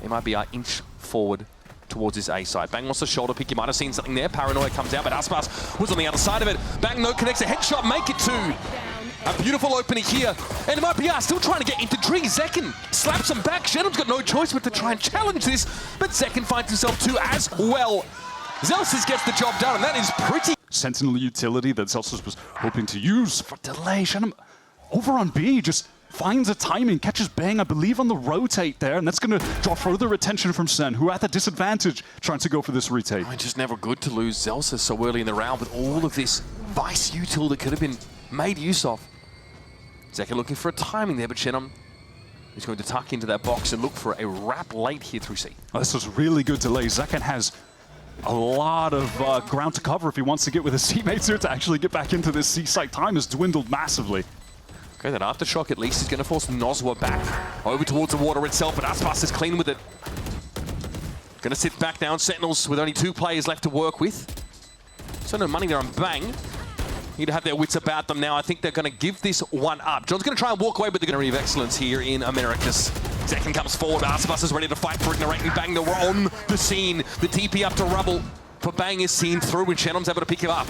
MIBR inch forward towards his A side. Bang wants to shoulder pick. You might have seen something there. Paranoia comes out, but Aspas was on the other side of it. Bang no connects a headshot, make it two. A beautiful opening here. And MIBR still trying to get into Tree. Zekin slaps him back. Shenham's got no choice but to try and challenge this, but Zekin finds himself two as well. Zelsis gets the job done, and that is pretty. Sentinel utility that Zelsis was hoping to use for delay. Shenham over on B just finds a timing, catches Bang, I believe, on the rotate there, and that's going to draw further attention from Sen, who at a disadvantage trying to go for this retake. It's just never good to lose Zelsis so early in the round with all of this vice util that could have been made use of. Zekin looking for a timing there, but Shenham is going to tuck into that box and look for a wrap late here through C. Oh, this was really good delay. Zekin has a lot of ground to cover if he wants to get with his teammates here to actually get back into this C site. Time has dwindled massively. Okay, that aftershock at least is going to force Nozwa back over towards the water itself, but Aspas is clean with it. Going to sit back down. Sentinels with only 2 players left to work with. So no money there on Bang. Need to have their wits about them now. I think they're going to give this one up. John's going to try and walk away, but they're going to have excellence here in Americas. Zekin comes forward, but Aspas is ready to fight for it. Narrating Bang, they're on the scene. The TP up to rubble. For Bang is seen through, and Shenham's able to pick him up.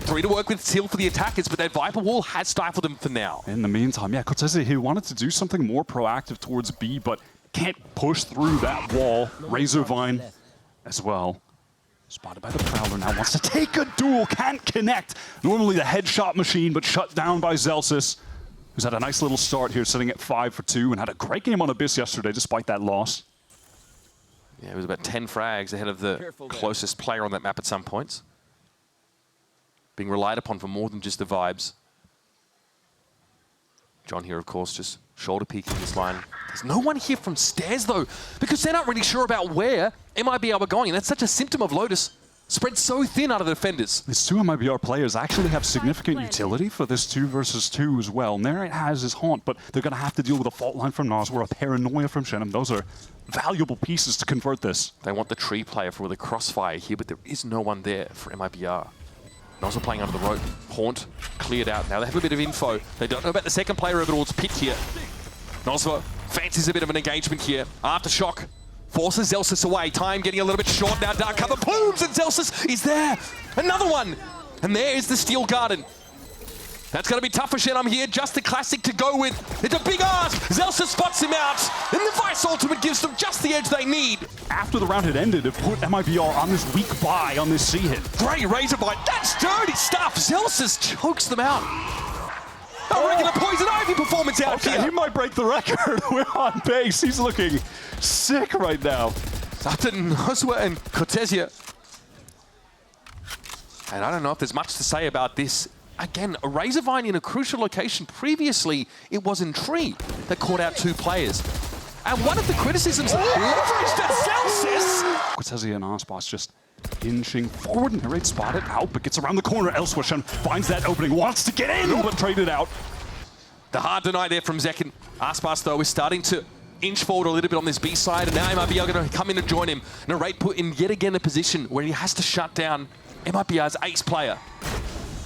3 to work with still for the attackers, but that Viper wall has stifled them for now. In the meantime, yeah, Cortese, he wanted to do something more proactive towards B, but can't push through that wall. Razorvine as well. Spotted by the Prowler now, wants to take a duel, can't connect. Normally the headshot machine, but shut down by Zelsis, who's had a nice little start here, sitting at 5 for 2, and had a great game on Abyss yesterday, despite that loss. Yeah, it was about 10 frags ahead of the closest player on that map at some points. Being relied upon for more than just the vibes. John here, of course, just shoulder peeking this line. There's no one here from stairs, though, because they're not really sure about where MIBR were going. And that's such a symptom of Lotus. Spread so thin out of the defenders. These 2 MIBR players actually have significant utility for this 2 versus 2 as well. Narrate has his haunt, but they're going to have to deal with a fault line from Nozwa, a paranoia from Shenham. Those are valuable pieces to convert this. They want the tree player for the crossfire here, but there is no one there for MIBR. Nozwa playing under the rope. Haunt cleared out. Now they have a bit of info. They don't know about the second player over towards Pit here. Nozwa fancies a bit of an engagement here. Aftershock forces Zelsis away. Time getting a little bit short now. Dark cover blooms and Zelsis is there. Another one. And there is the Steel Garden. That's going to be tough for Shenham here. Just the classic to go with. It's a big ask. Zelsis spots him out. And the Vice Ultimate gives them just the edge they need. After the round had ended, it put MIBR on this weak buy on this C hit. Great razor bite. That's dirty stuff. Zelsis chokes them out. A regular Poison Ivy performance out here. He might break the record. We're on base. He's looking sick right now. After Nozwa and Cortesia. And I don't know if there's much to say about this. Again, a Razorvine in a crucial location. Previously, it was in Tree that caught out 2 players. And one of the criticisms leveraged at Zelsis. Cortesia and Aspas just inching forward. Narrate spotted out, but gets around the corner. Elsewhere, Shen finds that opening, wants to get in, but traded out. The hard deny there from Zekin. Aspas, though, is starting to inch forward a little bit on this B side, and now MIBR going to come in and join him. Narrate put in yet again a position where he has to shut down MIBR's ace player.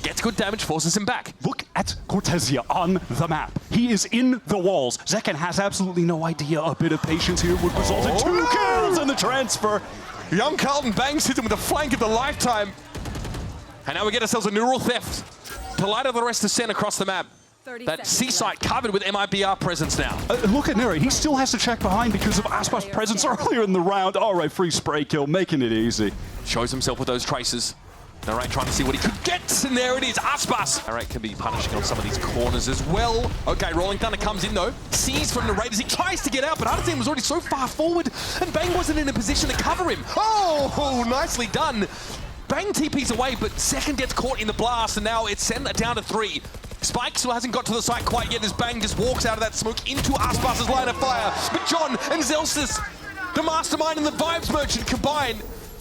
Gets good damage, forces him back. Look at Cortesia on the map. He is in the walls. Zekin has absolutely no idea. A bit of patience here would result in 2 kills in the transfer. Young Carlton bangs hit him with a flank of the lifetime. And now we get ourselves a neural theft. To light up the rest of Sen across the map. That C-site covered with MIBR presence now. Look at Neri. He still has to check behind because of Aspas' presence earlier in the round. All right, free spray kill, making it easy. Shows himself with those traces. Narrate trying to see what he could get, and there it is, Aspas. Narrate can be punishing on some of these corners as well. Okay, Rolling Thunder comes in though, sees from Narrate as he tries to get out, but Artisan was already so far forward, and Bang wasn't in a position to cover him. Oh, nicely done. Bang TP's away, but Second gets caught in the blast, and now it's sent down to 3. Spike still hasn't got to the site quite yet as Bang just walks out of that smoke into Aspas' line of fire. But John and Zelsis, the mastermind and the vibes merchant combine,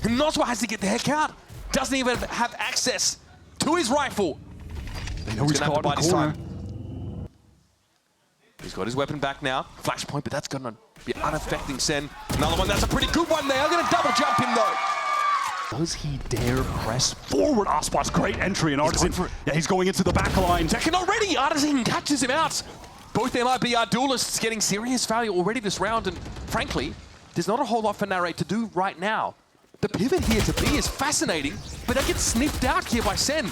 and Nozwa has to get the heck out. Doesn't even have access to his rifle. They know he's caught in the corner. He's got his weapon back now. Flashpoint, but that's gonna be unaffecting Sen. Another one, that's a pretty good one there. I'm gonna double jump him though. Does he dare press forward? Aspas, great entry, and Artisan, yeah, he's going into the back line. Second already, Artisan catches him out. Both MIBR duelists getting serious value already this round, and frankly, there's not a whole lot for Narrate to do right now. The pivot here to B is fascinating, but they get sniffed out here by Sen.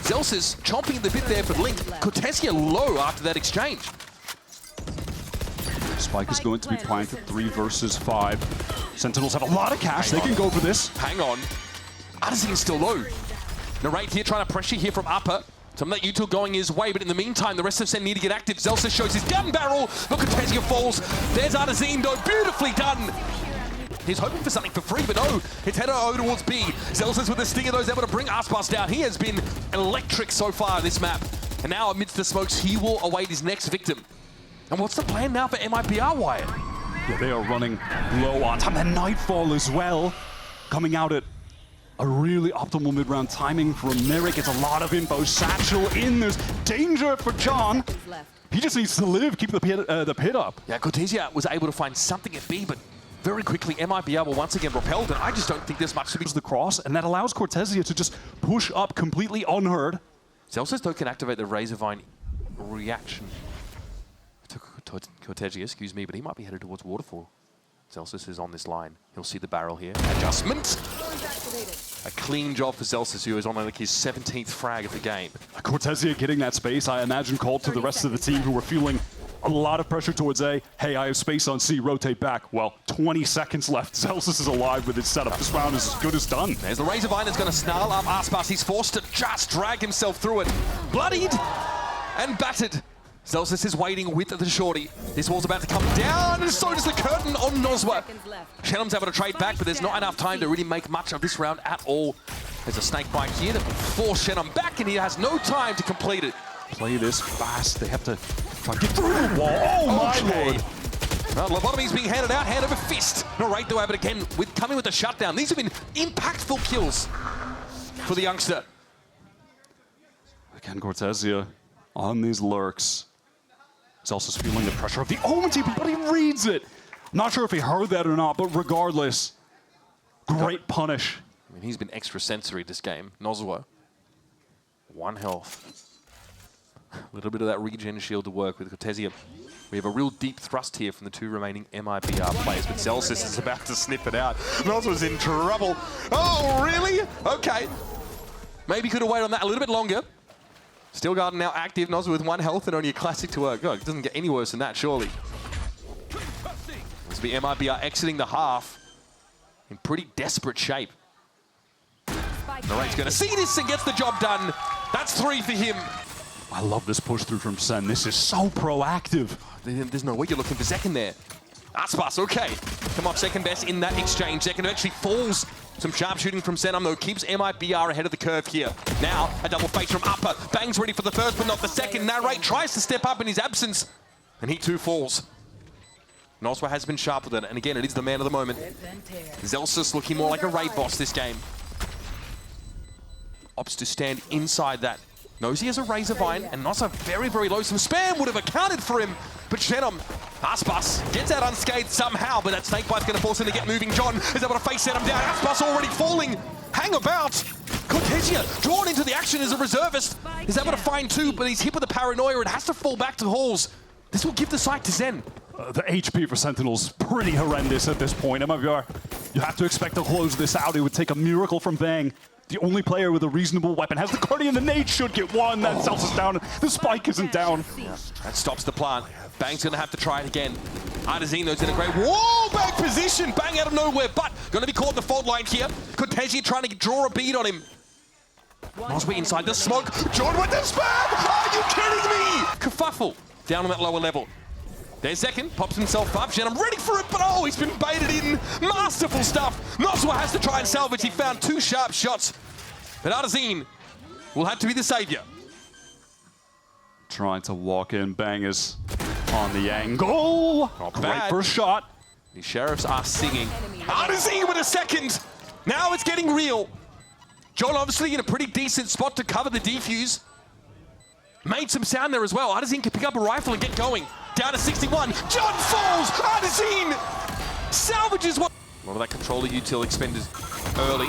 Zels is chomping the bit there for Link. Cortesia low after that exchange. Spike is going to be planted 3 versus 5. Sentinels have a lot of cash. They can go for this. Hang on. Artisan is still low. Narrate here trying to pressure here from upper. Some of that util going his way, but in the meantime, the rest of Sen need to get active. Zelsa shows his gun barrel. Look, Cortesia falls. There's Artisan, though. Beautifully done. He's hoping for something for free, but no, it's headed over towards B. Zelsa's with the stinger, though, is able to bring Aspas down. He has been electric so far this map. And now, amidst the smokes, he will await his next victim. And what's the plan now for MIBR, Wyatt? Yeah, they are running low on time. And Nightfall as well, coming out at a really optimal mid-round timing from Merrick. It's a lot of info. Satchel in. There's danger for John. He just needs to live, keep the pit up. Yeah, Cortesia was able to find something at B, but very quickly, MIBR will once again repelled, and I just don't think there's much to be. The cross, and that allows Cortesia to just push up completely unheard. Zelsa's though can activate the Razorvine reaction to Cortesia, excuse me, but he might be headed towards Waterfall. Zelsis is on this line. He'll see the barrel here. Adjustment. A clean job for Zelsis, who is on like his 17th frag of the game. Cortesia getting that space, I imagine, called to the rest of the team who were feeling a lot of pressure towards A. Hey, I have space on C, rotate back. Well, 20 seconds left. Zelsis is alive with his setup. This round is as good as done. There's the Razorvine that's going to snarl up Aspas. He's forced to just drag himself through it. Bloodied and battered. Zelsis is waiting with the shorty. This wall's about to come down, and so does the curtain on Nozwa. Shenum's able to trade back, but there's not enough time to really make much of this round at all. There's a snake bite here that will force Shenum back, and he has no time to complete it. Play this fast. They have to try to get through the wall. Oh my lord. Well, lobotomy's being handed out, hand over fist. Narrate though, but again, coming with the shutdown. These have been impactful kills for the youngster. Again, Cortesia on these lurks. He's also feeling the pressure of the Omen team, but he reads it. I'm not sure if he heard that or not, but regardless, great punish. I mean, he's been extra sensory this game. Nozwa, 1 health. A little bit of that regen shield to work with Cortesia. We have a real deep thrust here from the 2 remaining MIBR players, but Zelsis is about to sniff it out. Nozwa's in trouble. Oh, really? Okay. Maybe could have waited on that a little bit longer. Steel Garden now active. Nozwa with 1 health and only a classic to work. God, it doesn't get any worse than that, surely. This will be MIBR exiting the half in pretty desperate shape. Narrate's going to see this and gets the job done. That's 3 for him. I love this push through from Sen. This is so proactive. There's no way you're looking for second there. Aspas, okay. Come off second best in that exchange. Second actually falls. Some sharp shooting from Senum, though, keeps MIBR ahead of the curve here. Now, a double face from upper. Bang's ready for the first, but not the second. Narrate tries to step up in his absence, and he too falls. Nozwa has been sharp with it, and again, it is the man of the moment. Zelsis looking more like a raid boss this game. Opts to stand inside that. Knows he has a Razorvine, and Nozwa very, very low. Some spam would have accounted for him, but Shenum, Aspas, gets out unscathed somehow, but that snake bite's going to force him to get moving. John is able to face Senum down. Aspas already falling. Hang about. Cortesia, drawn into the action as a reservist, is able to find 2, but he's hit with the paranoia and has to fall back to Halls. This will give the site to Zen. The HP for Sentinels pretty horrendous at this point. MIBR, you have to expect to close this out. It would take a miracle from Bang. The only player with a reasonable weapon has the Guardian. The nade should get 1. That Zelsa's down. The spike isn't down. Yeah, that stops the plant. Bang's going to have to try it again. Artesino's in a great wall back position. Bang out of nowhere, but going to be caught in the fault line here. Cortesia trying to draw a bead on him. Nozwa inside the smoke. John with the spam! Are you kidding me? Kerfuffle down on that lower level. There's second, pops himself up. Shenum ready for it, but oh, he's been baited in. Masterful stuff. Nozwa has to try and salvage. He found 2 sharp shots. But Artesine will have to be the savior. Trying to walk in. Bang is on the angle. Great first shot. The Sheriffs are singing. Artesine with a second. Now it's getting real. John obviously in a pretty decent spot to cover the defuse. Made some sound there as well. Artesine can pick up a rifle and get going. Down to 61. John falls. Artesine salvages one. A lot of that controller util expended early.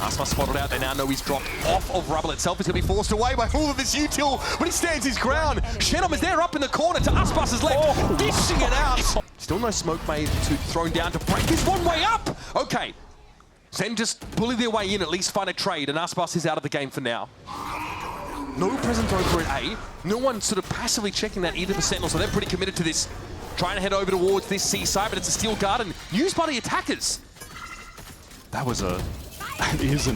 Aspas spotted out. They now know he's dropped off of Rubble itself. He's going to be forced away by all of this util, but he stands his ground. Shenom is there up in the corner to Aspas's left, dishing it out. Still no smoke made to thrown down to break his one way up. Okay, Sen just bully their way in, at least find a trade, and Aspas is out of the game for now. No presence over at A. No one sort of passively checking that either for Sentinels, so they're pretty committed to this. Trying to head over towards this C side, but it's a steel garden used by the attackers. That was an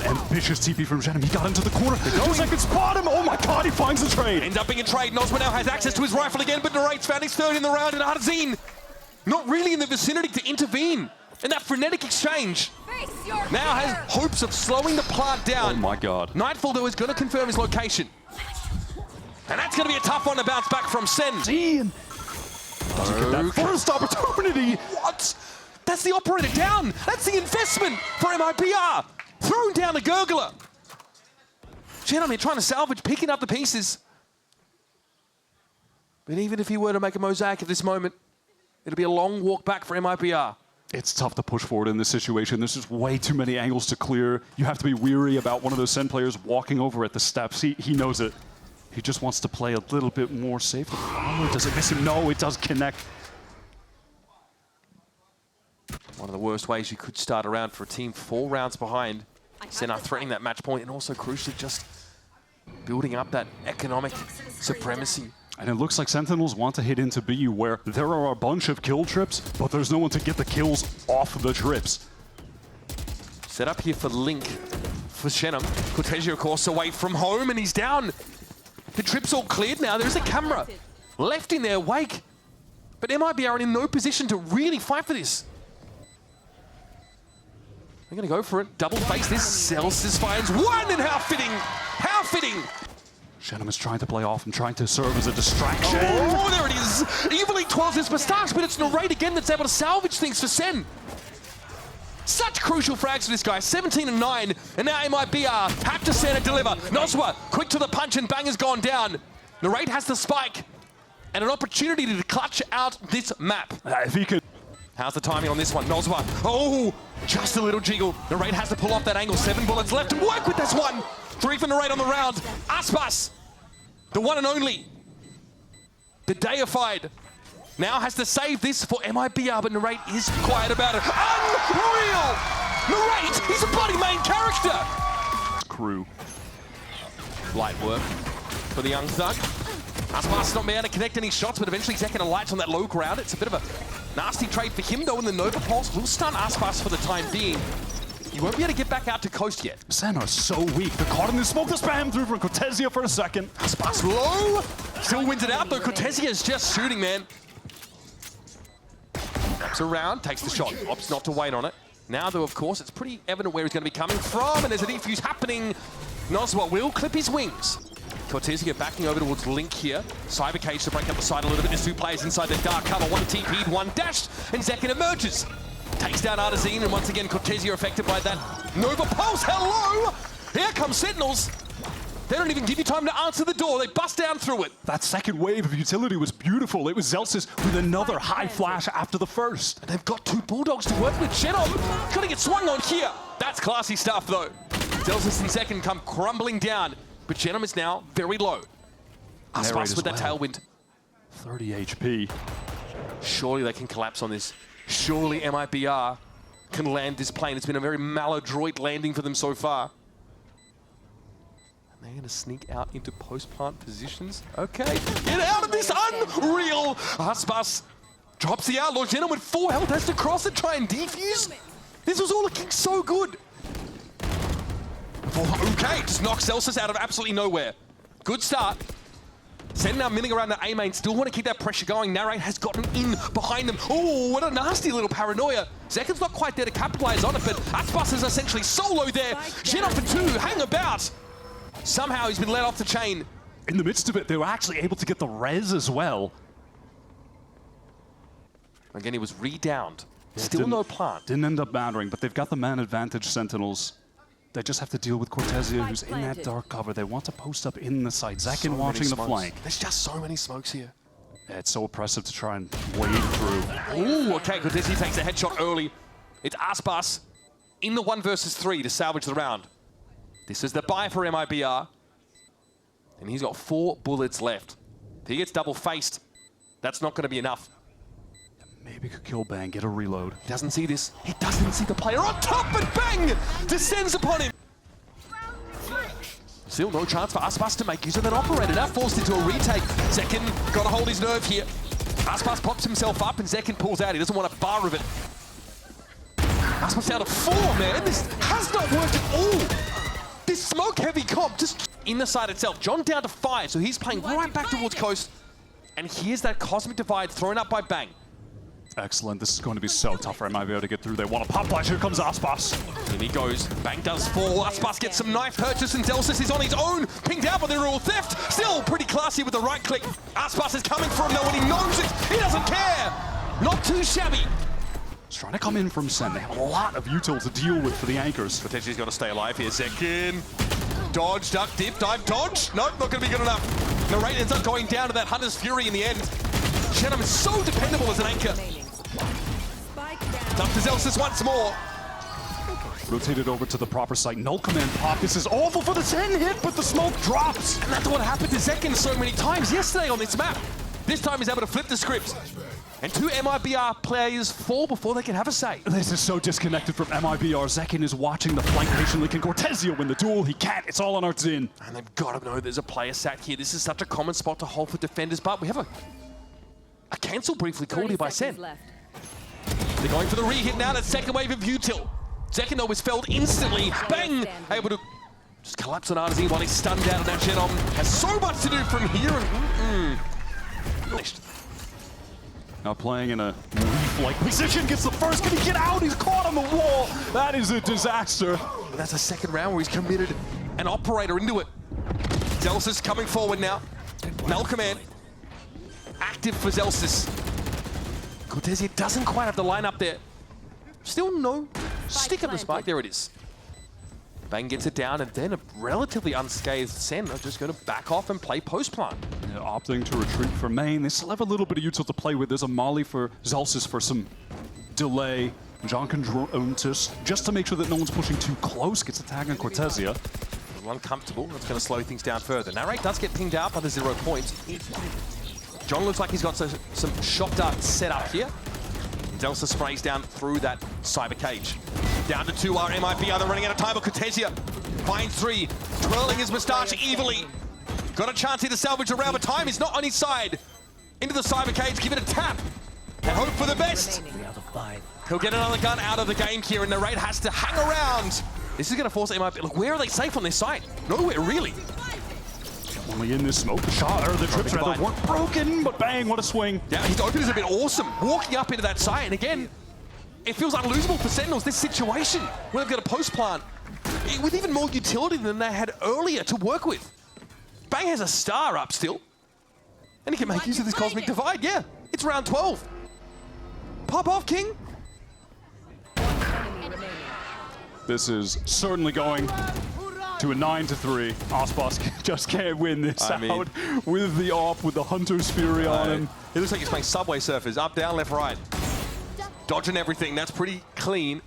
ambitious TP from Shenom. He got into the corner. 2 seconds, spot him. Oh my god, he finds the trade. Ends up being a trade. Nosma now has access to his rifle again, but Narrate's found his third in the round, and Arzine not really in the vicinity to intervene in that frenetic exchange. Now has hopes of slowing the plant down. Oh my god. Nightfall, though, is going to confirm his location. And that's going to be a tough one to bounce back from Sen. Doesn't get that first opportunity. What? That's the operator down. That's the investment for MIBR. Thrown down the gurgler. Gentlemen, trying to salvage, picking up the pieces. But even if he were to make a mosaic at this moment, it'll be a long walk back for MIBR. It's tough to push forward in this situation. There's just way too many angles to clear. You have to be weary about one of those Sen players walking over at the steps. He knows it. He just wants to play a little bit more safe. Oh, does it miss him? No, it does connect. One of the worst ways you could start a round for a team 4 rounds behind. Sen are threatening that match point and also crucially just building up that economic supremacy. And it looks like Sentinels want to hit into B, where there are a bunch of kill trips, but there's no one to get the kills off the trips. Set up here for Link for Shenom. Cortesio, of course, away from home, and he's down. The trip's all cleared now. There's a camera left in their wake. But MIBR are in no position to really fight for this. They're going to go for it. Double face this. Celsius finds one, and how fitting! How fitting! Shenom is trying to play off and trying to serve as a distraction. Oh, there it is! Evilly twirls his moustache, but it's Narrate again that's able to salvage things for Sen. Such crucial frags for this guy, 17 and 9, and now MIBR have to send and deliver. Noswa, quick to the punch, and bang has gone down. Narrate has the spike, and an opportunity to clutch out this map. If he could. How's the timing on this one? Noswa, oh, just a little jiggle. Narrate has to pull off that angle. 7 bullets left to work with this one. 3 for Narrate on the round. Aspas, the one and only, the deified, now has to save this for MIBR, but Narrate is quiet about it. Unreal! Narrate, he's a bloody main character! Crew. Light work for the young thug. Aspas not being able to connect any shots, but eventually Zek lights on that low ground. It's a bit of a nasty trade for him, though, and the Nova Pulse will stun Aspas for the time being. He won't be able to get back out to coast yet. Sen are so weak. They're caught in the smoke. The spam through from Cortesio for a second. Aspas low! Still wins it out, though. Cortesio is just shooting, man. Wraps around, takes the shot, opts not to wait on it. Now, though, of course, it's pretty evident where he's going to be coming from, and there's a defuse happening. Noswa will clip his wings. Cortesio backing over towards Link here. Cyber Cage to break up the side a little bit. There's 2 players inside the dark cover. 1 TP'd, 1 dashed, and Zekin emerges. Takes down Artazine, and once again, Cortesio affected by that Nova Pulse. Hello! Here comes Sentinels. They don't even give you time to answer the door. They bust down through it. That second wave of utility was beautiful. It was Celsius with another high flash after the first. And they've got 2 Bulldogs to work with. Shenom gonna get swung on here. That's classy stuff, though. Celsius and second come crumbling down, but Shenom is now very low. Aspas with that tailwind. 30 HP. Surely they can collapse on this. Surely MIBR can land this plane. It's been a very maladroit landing for them so far. And they're going to sneak out into post-plant positions. Okay, get out of this, unreal! Aspas drops the outlaw. Jenna with 4 health has to cross and try and defuse. This was all looking so good. Oh, okay, just knocks Celsius out of absolutely nowhere. Good start. Sen now milling around the A main, still want to keep that pressure going. Narrate has gotten in behind them. Oh, what a nasty little paranoia. Zekin's not quite there to capitalize on it, but Aspas is essentially solo there. Shenom for 2, hang about. Somehow he's been let off the chain. In the midst of it, they were actually able to get the res as well. Again, he was re-downed. Still no plant. Didn't end up mattering, but they've got the man advantage, Sentinels. They just have to deal with Cortesio, who's in that dark cover. They want to post up in the side. Zekin watching the flank. There's just so many smokes here. Yeah, it's so oppressive to try and wade through. Ooh, okay, Cortesio takes a headshot early. It's Aspas in the 1 versus 3 to salvage the round. This is the buy for MIBR. And he's got 4 bullets left. If he gets double-faced, that's not going to be enough. Maybe could kill Bang, get a reload. He doesn't see this. He doesn't see the player on top, and Bang descends upon him. Still no chance for Aspas to make use of that operator. Now forced into a retake. Zekin got to hold his nerve here. Aspas pops himself up and Zekin pulls out. He doesn't want a bar of it. Aspas down to 4, man. This has not worked at all. This smoke-heavy comp just in the side itself. John down to 5, so he's playing right back towards Coast. And here's that Cosmic Divide thrown up by Bang. Excellent. This is going to be so tough for MIBR to get through. They want a pop flash. Here comes Aspas. In he goes. Bang does fall. Aspas gets some knife purchase, and Delsis is on his own. Pinged out by the rule theft. Still pretty classy with the right click. Aspas is coming for him though, and he knows it. He doesn't care. Not too shabby. He's trying to come in from Sen. They have a lot of util to deal with for the anchors. Potentially he's got to stay alive here. Zekin. Dodge, duck, dip, dive, dodge. Nope, not going to be good enough. Narrate ends up going down to that Hunter's Fury in the end. Shenum is so dependable as an anchor. Up to Zelsis once more. Rotated over to the proper site. Null command pop. This is awful for the Sen hit, but the smoke drops. And that's what happened to Zekin so many times yesterday on this map. This time he's able to flip the script. And 2 MIBR players fall before they can have a say. This is so disconnected from MIBR. Zekin is watching the flank patiently. Can Cortezia win the duel? He can't. It's all on Artzin. And they've got to know there's a player sat here. This is such a common spot to hold for defenders, but we have a cancel briefly called here by Sen. They're going for the re-hit now. That second wave of util. Zekin though was felled instantly. Bang! Able to just collapse on Artzin while he's stunned down. And now Genom has so much to do from here. And now playing in a leaf-like position, gets the first. Can he get out? He's caught on the wall. That is a disaster. And that's a second round where he's committed an operator into it. Zelsis coming forward now. Null command. Active for Zelsis. Cortezia doesn't quite have the line up there. Still no stick of the spike. There it is. Bang gets it down, and then a relatively unscathed Sen are just going to back off and play post-plant. Yeah, opting to retreat for main. They still have a little bit of util to play with. There's a molly for Zelsis for some delay. John can drone just to make sure that no one's pushing too close. Gets a tag on Cortezia. A little uncomfortable. That's going to slow things down further. Narrate does get pinged out by the 0 points. John looks like he's got some shock darts set up here. Delsa sprays down through that cyber cage. Down to 2 are MIBR. They're running out of time, but Cortezia finds 3, twirling his moustache evilly. Got a chance here to salvage a round, but time is not on his side. Into the cyber cage, give it a tap, and hope for the best. He'll get another gun out of the game here, and Narrate has to hang around. This is going to force MIBR. Look, where are they safe on this side? Nowhere, really. Only in this smoke. The shot, or the trips rather, weren't broken, but Bang, what a swing. Yeah, his open has been awesome. Walking up into that site, and again, it feels unlosable for Sentinels, this situation, where they've got a post-plant with even more utility than they had earlier to work with. Bang has a star up still, and he can make use of this Cosmic Divide. Yeah, it's round 12. Pop off, King. This is certainly going to a 9-3. Aspas just can't win this out with the AWP, with the Hunter's Fury on him. It looks like he's playing Subway Surfers, up, down, left, right. Dodging everything, that's pretty clean.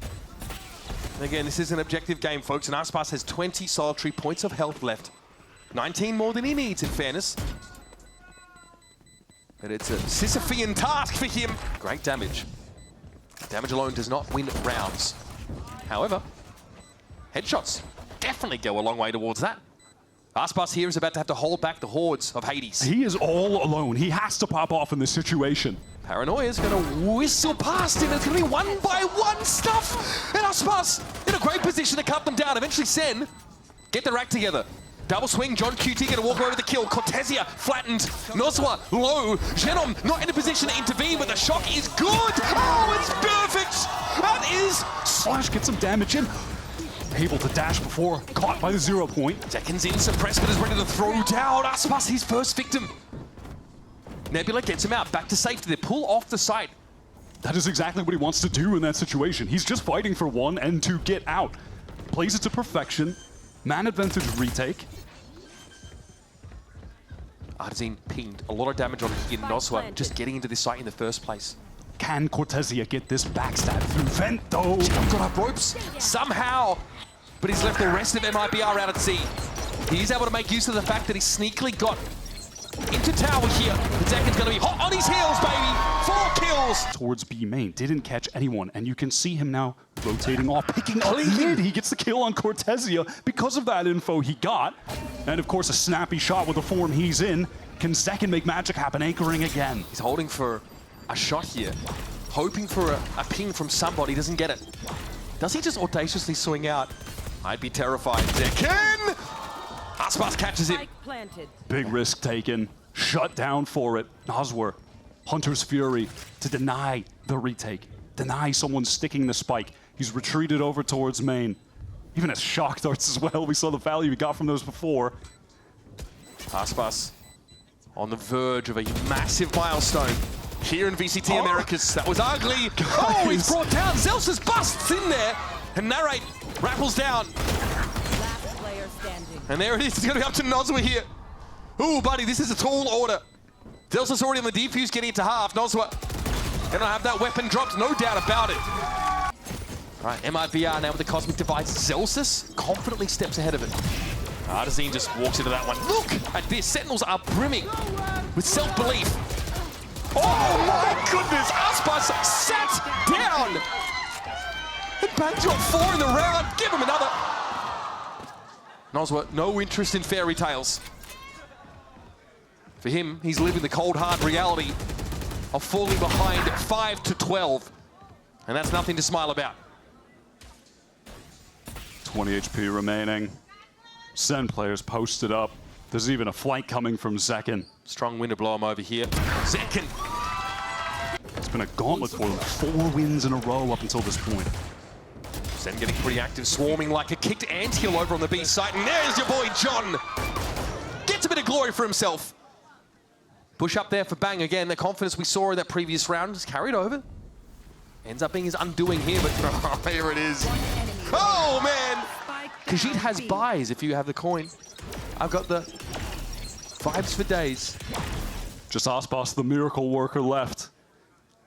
And again, this is an objective game, folks, and Aspas has 20 solitary points of health left. 19 more than he needs, in fairness. But it's a Sisyphean task for him. Great damage. Damage alone does not win rounds. However, headshots definitely go a long way towards that. Aspas here is about to have to hold back the hordes of Hades. He is all alone. He has to pop off in this situation. Paranoia is going to whistle past him. It's going to be 1-by-1 stuff. And Aspas in a great position to cut them down. Eventually Sen get the rack together. Double swing, John QT going to walk away with the kill. Cortezia flattened. Nozwa low. Genom not in a position to intervene, but the shock is good. Oh, it's perfect. That is... Slash gets some damage in. Able to dash before caught by the 0 point. Seconds in, suppressed, but is ready to throw down. Aspas, his first victim. Nebula gets him out, back to safety. They pull off the site. That is exactly what he wants to do in that situation. He's just fighting for 1 and to get out. Plays it to perfection. Man advantage retake. Artzin pinged a lot of damage on Higgin Noswa just getting into this site in the first place. Can Cortezia get this backstab through Vent though? Got up ropes somehow. but he's left the rest of MIBR out at sea. He's able to make use of the fact that he sneakily got into tower here. The Zekken's going to be hot on his heels, baby. 4 kills. Towards B main, didn't catch anyone, and you can see him now rotating off, picking up mid. He gets the kill on Cortezia because of that info he got. And of course, a snappy shot with the form he's in. Can Zekken make magic happen, anchoring again? He's holding for a shot here, hoping for a ping from somebody, doesn't get it. Does he just audaciously swing out? I'd be terrified. Zekken! Aspas catches it. Big risk taken, shut down for it. Noswer, Hunter's Fury to deny the retake, deny someone sticking the spike. He's retreated over towards main. Even as shock darts as well. We saw the value he got from those before. Aspas on the verge of a massive milestone here in VCT Americas. That was ugly. Guys. Oh, he's brought down. Zelsus busts in there, and Narrate rappels down. And there it is. It's going to be up to Noswer here. Ooh, buddy, this is a tall order. Zelsus already on the defuse, getting it to half. Noswer gonna have that weapon dropped, no doubt about it. All right, MIBR now with the Cosmic Device. Zelsus confidently steps ahead of it. Artazine just walks into that one. Look at this. Sentinels are brimming with self-belief. Oh my goodness! Aspas sat down! And Bangkok 4 in the round. Give him another. Noswer, no interest in fairy tales. For him, he's living the cold, hard reality of falling behind 5-12. And that's nothing to smile about. 20 HP remaining. Sen players posted up. There's even a flank coming from Zekken. Strong wind to blow him over here. Zekken! It's been a gauntlet for them. 4 wins in a row up until this point. Sen getting pretty active, swarming like a kicked anthill over on the B site. And there's your boy, John. Gets a bit of glory for himself. Push up there for Bang again. The confidence we saw in that previous round is carried over. Ends up being his undoing here, but here it is. Oh, man! Khajiit has buys if you have the coin. I've got the vibes for days. Just Aspas, the miracle worker, left.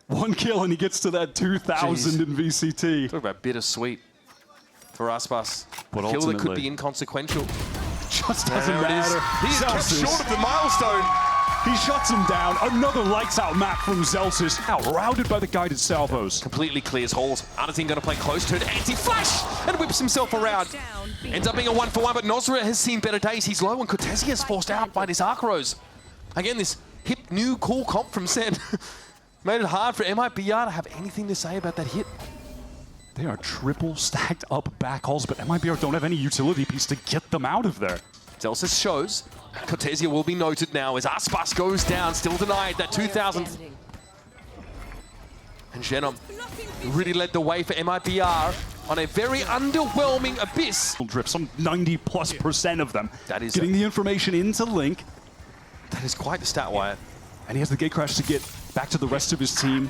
1 kill and he gets to that 2,000 in VCT. Talk about bittersweet for Aspas. But Kill that could ultimately, be inconsequential. just doesn't matter. He is kept short of the milestone. He shuts him down. Another lights out map from Zelsus. Out, routed by the guided salvos. Completely clears holes. Artazine going to play close to an anti-flash and whips himself around. Ends up being a 1-for-1, but Noswer has seen better days. He's low and Cortezia is forced out by this Archros. Again, this hip, new, cool comp from Sen made it hard for MIBR to have anything to say about that hit. They are triple stacked up backhauls, but MIBR don't have any utility piece to get them out of there. Zelsus shows. Cortezia will be noted now as Aspas goes down, still denied that 2,000th. And Genom really led the way for MIBR on a very underwhelming Abyss. Drip, some 90+% of them. That is getting the information into Link. That is quite the stat wire. And he has the gate crash to get back to the rest of his team.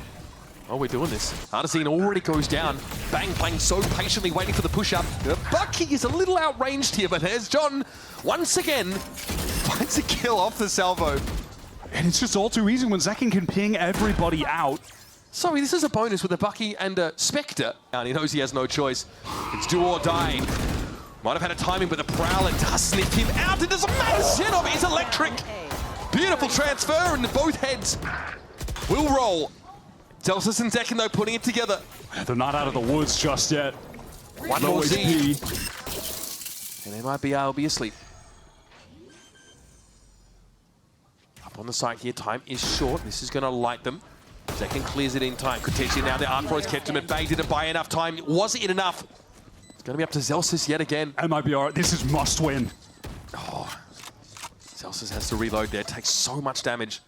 Oh, we're doing this. Artazine already goes down. Bang playing so patiently, waiting for the push-up. Bucky is a little outranged here, but there's John once again. Finds a kill off the salvo. And it's just all too easy when Zekken can ping everybody out. Sorry, this is a bonus with a Bucky and a Spectre. And he knows he has no choice. It's do or die. Might have had a timing, but the Prowler does sniff him out. It doesn't matter. Zenov is electric. Beautiful transfer into both heads. Will roll. Zelsus and Zekken, though, putting it together. They're not out of the woods just yet. One more Z. And MIBR will be asleep. Up on the side here, time is short. This is going to light them. Zekken clears it in time. Cortezia now, the Archros kept him at bay. Didn't buy enough time. Was it enough? It's going to be up to Zelsus yet again. MIBR, this is must win. Oh, Zelsus has to reload there. Takes so much damage.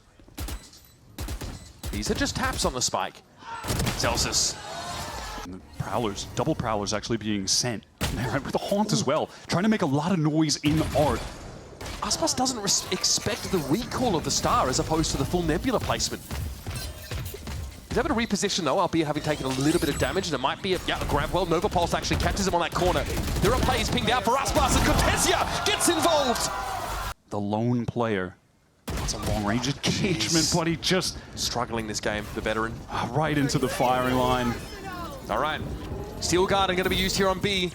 These are just taps on the spike. Zelsus. And the Prowlers, double Prowlers actually being sent. With the Haunt as well. Trying to make a lot of noise in art. Aspas doesn't expect the recall of the star as opposed to the full Nebula placement. He's able to reposition though, albeit having taken a little bit of damage, and it might be a grab. Well, Nova Pulse actually catches him on that corner. There are plays pinged out for Aspas, and Cortezia gets involved! The lone player. It's a long-range engagement, but he just... Struggling this game, the veteran. Right into the firing line. All right. Steel Guard are going to be used here on B.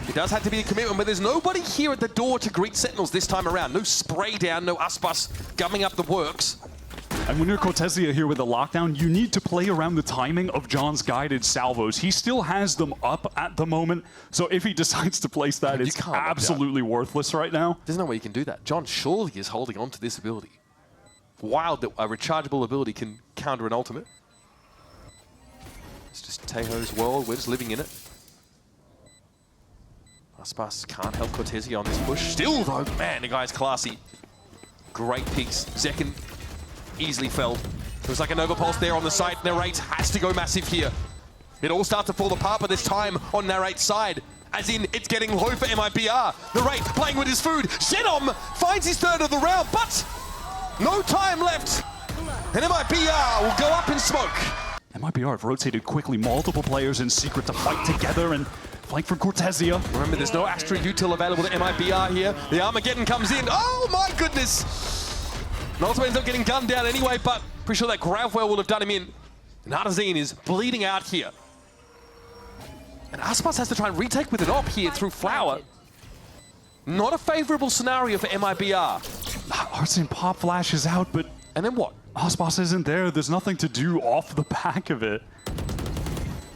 It does have to be a commitment, but there's nobody here at the door to greet Sentinels this time around. No spray down, no Aspas gumming up the works. And when you're Cortezia here with the lockdown, you need to play around the timing of John's guided salvos. He still has them up at the moment, so if he decides to place that, it's absolutely worthless right now. There's no way you can do that. John surely is holding on to this ability. Wild that a rechargeable ability can counter an ultimate. It's just Tejo's world, we're just living in it. Aspas can't help Cortezia on this push. Still though, man, the guy's classy. Great picks. Zekin easily felled. Looks like a Nova Pulse there on the side. Narrate has to go massive here. It all starts to fall apart, but this time on Narrate's side. As in, it's getting low for MIBR. Narrate playing with his food. Shenom finds his third of the round, but no time left. And MIBR will go up in smoke. MIBR have rotated quickly, multiple players in secret to fight together and flank for Cortezia. Remember, there's no Astra util available to MIBR here. The Armageddon comes in. Oh my goodness! Nolsman ends up getting gunned down anyway, but pretty sure that Gravwell will have done him in. And Artazine is bleeding out here. And Aspas has to try and retake with an op here through Flower. Not a favorable scenario for MIBR. Artazine pop flashes out, but... And then what? Aspas isn't there. There's nothing to do off the back of it.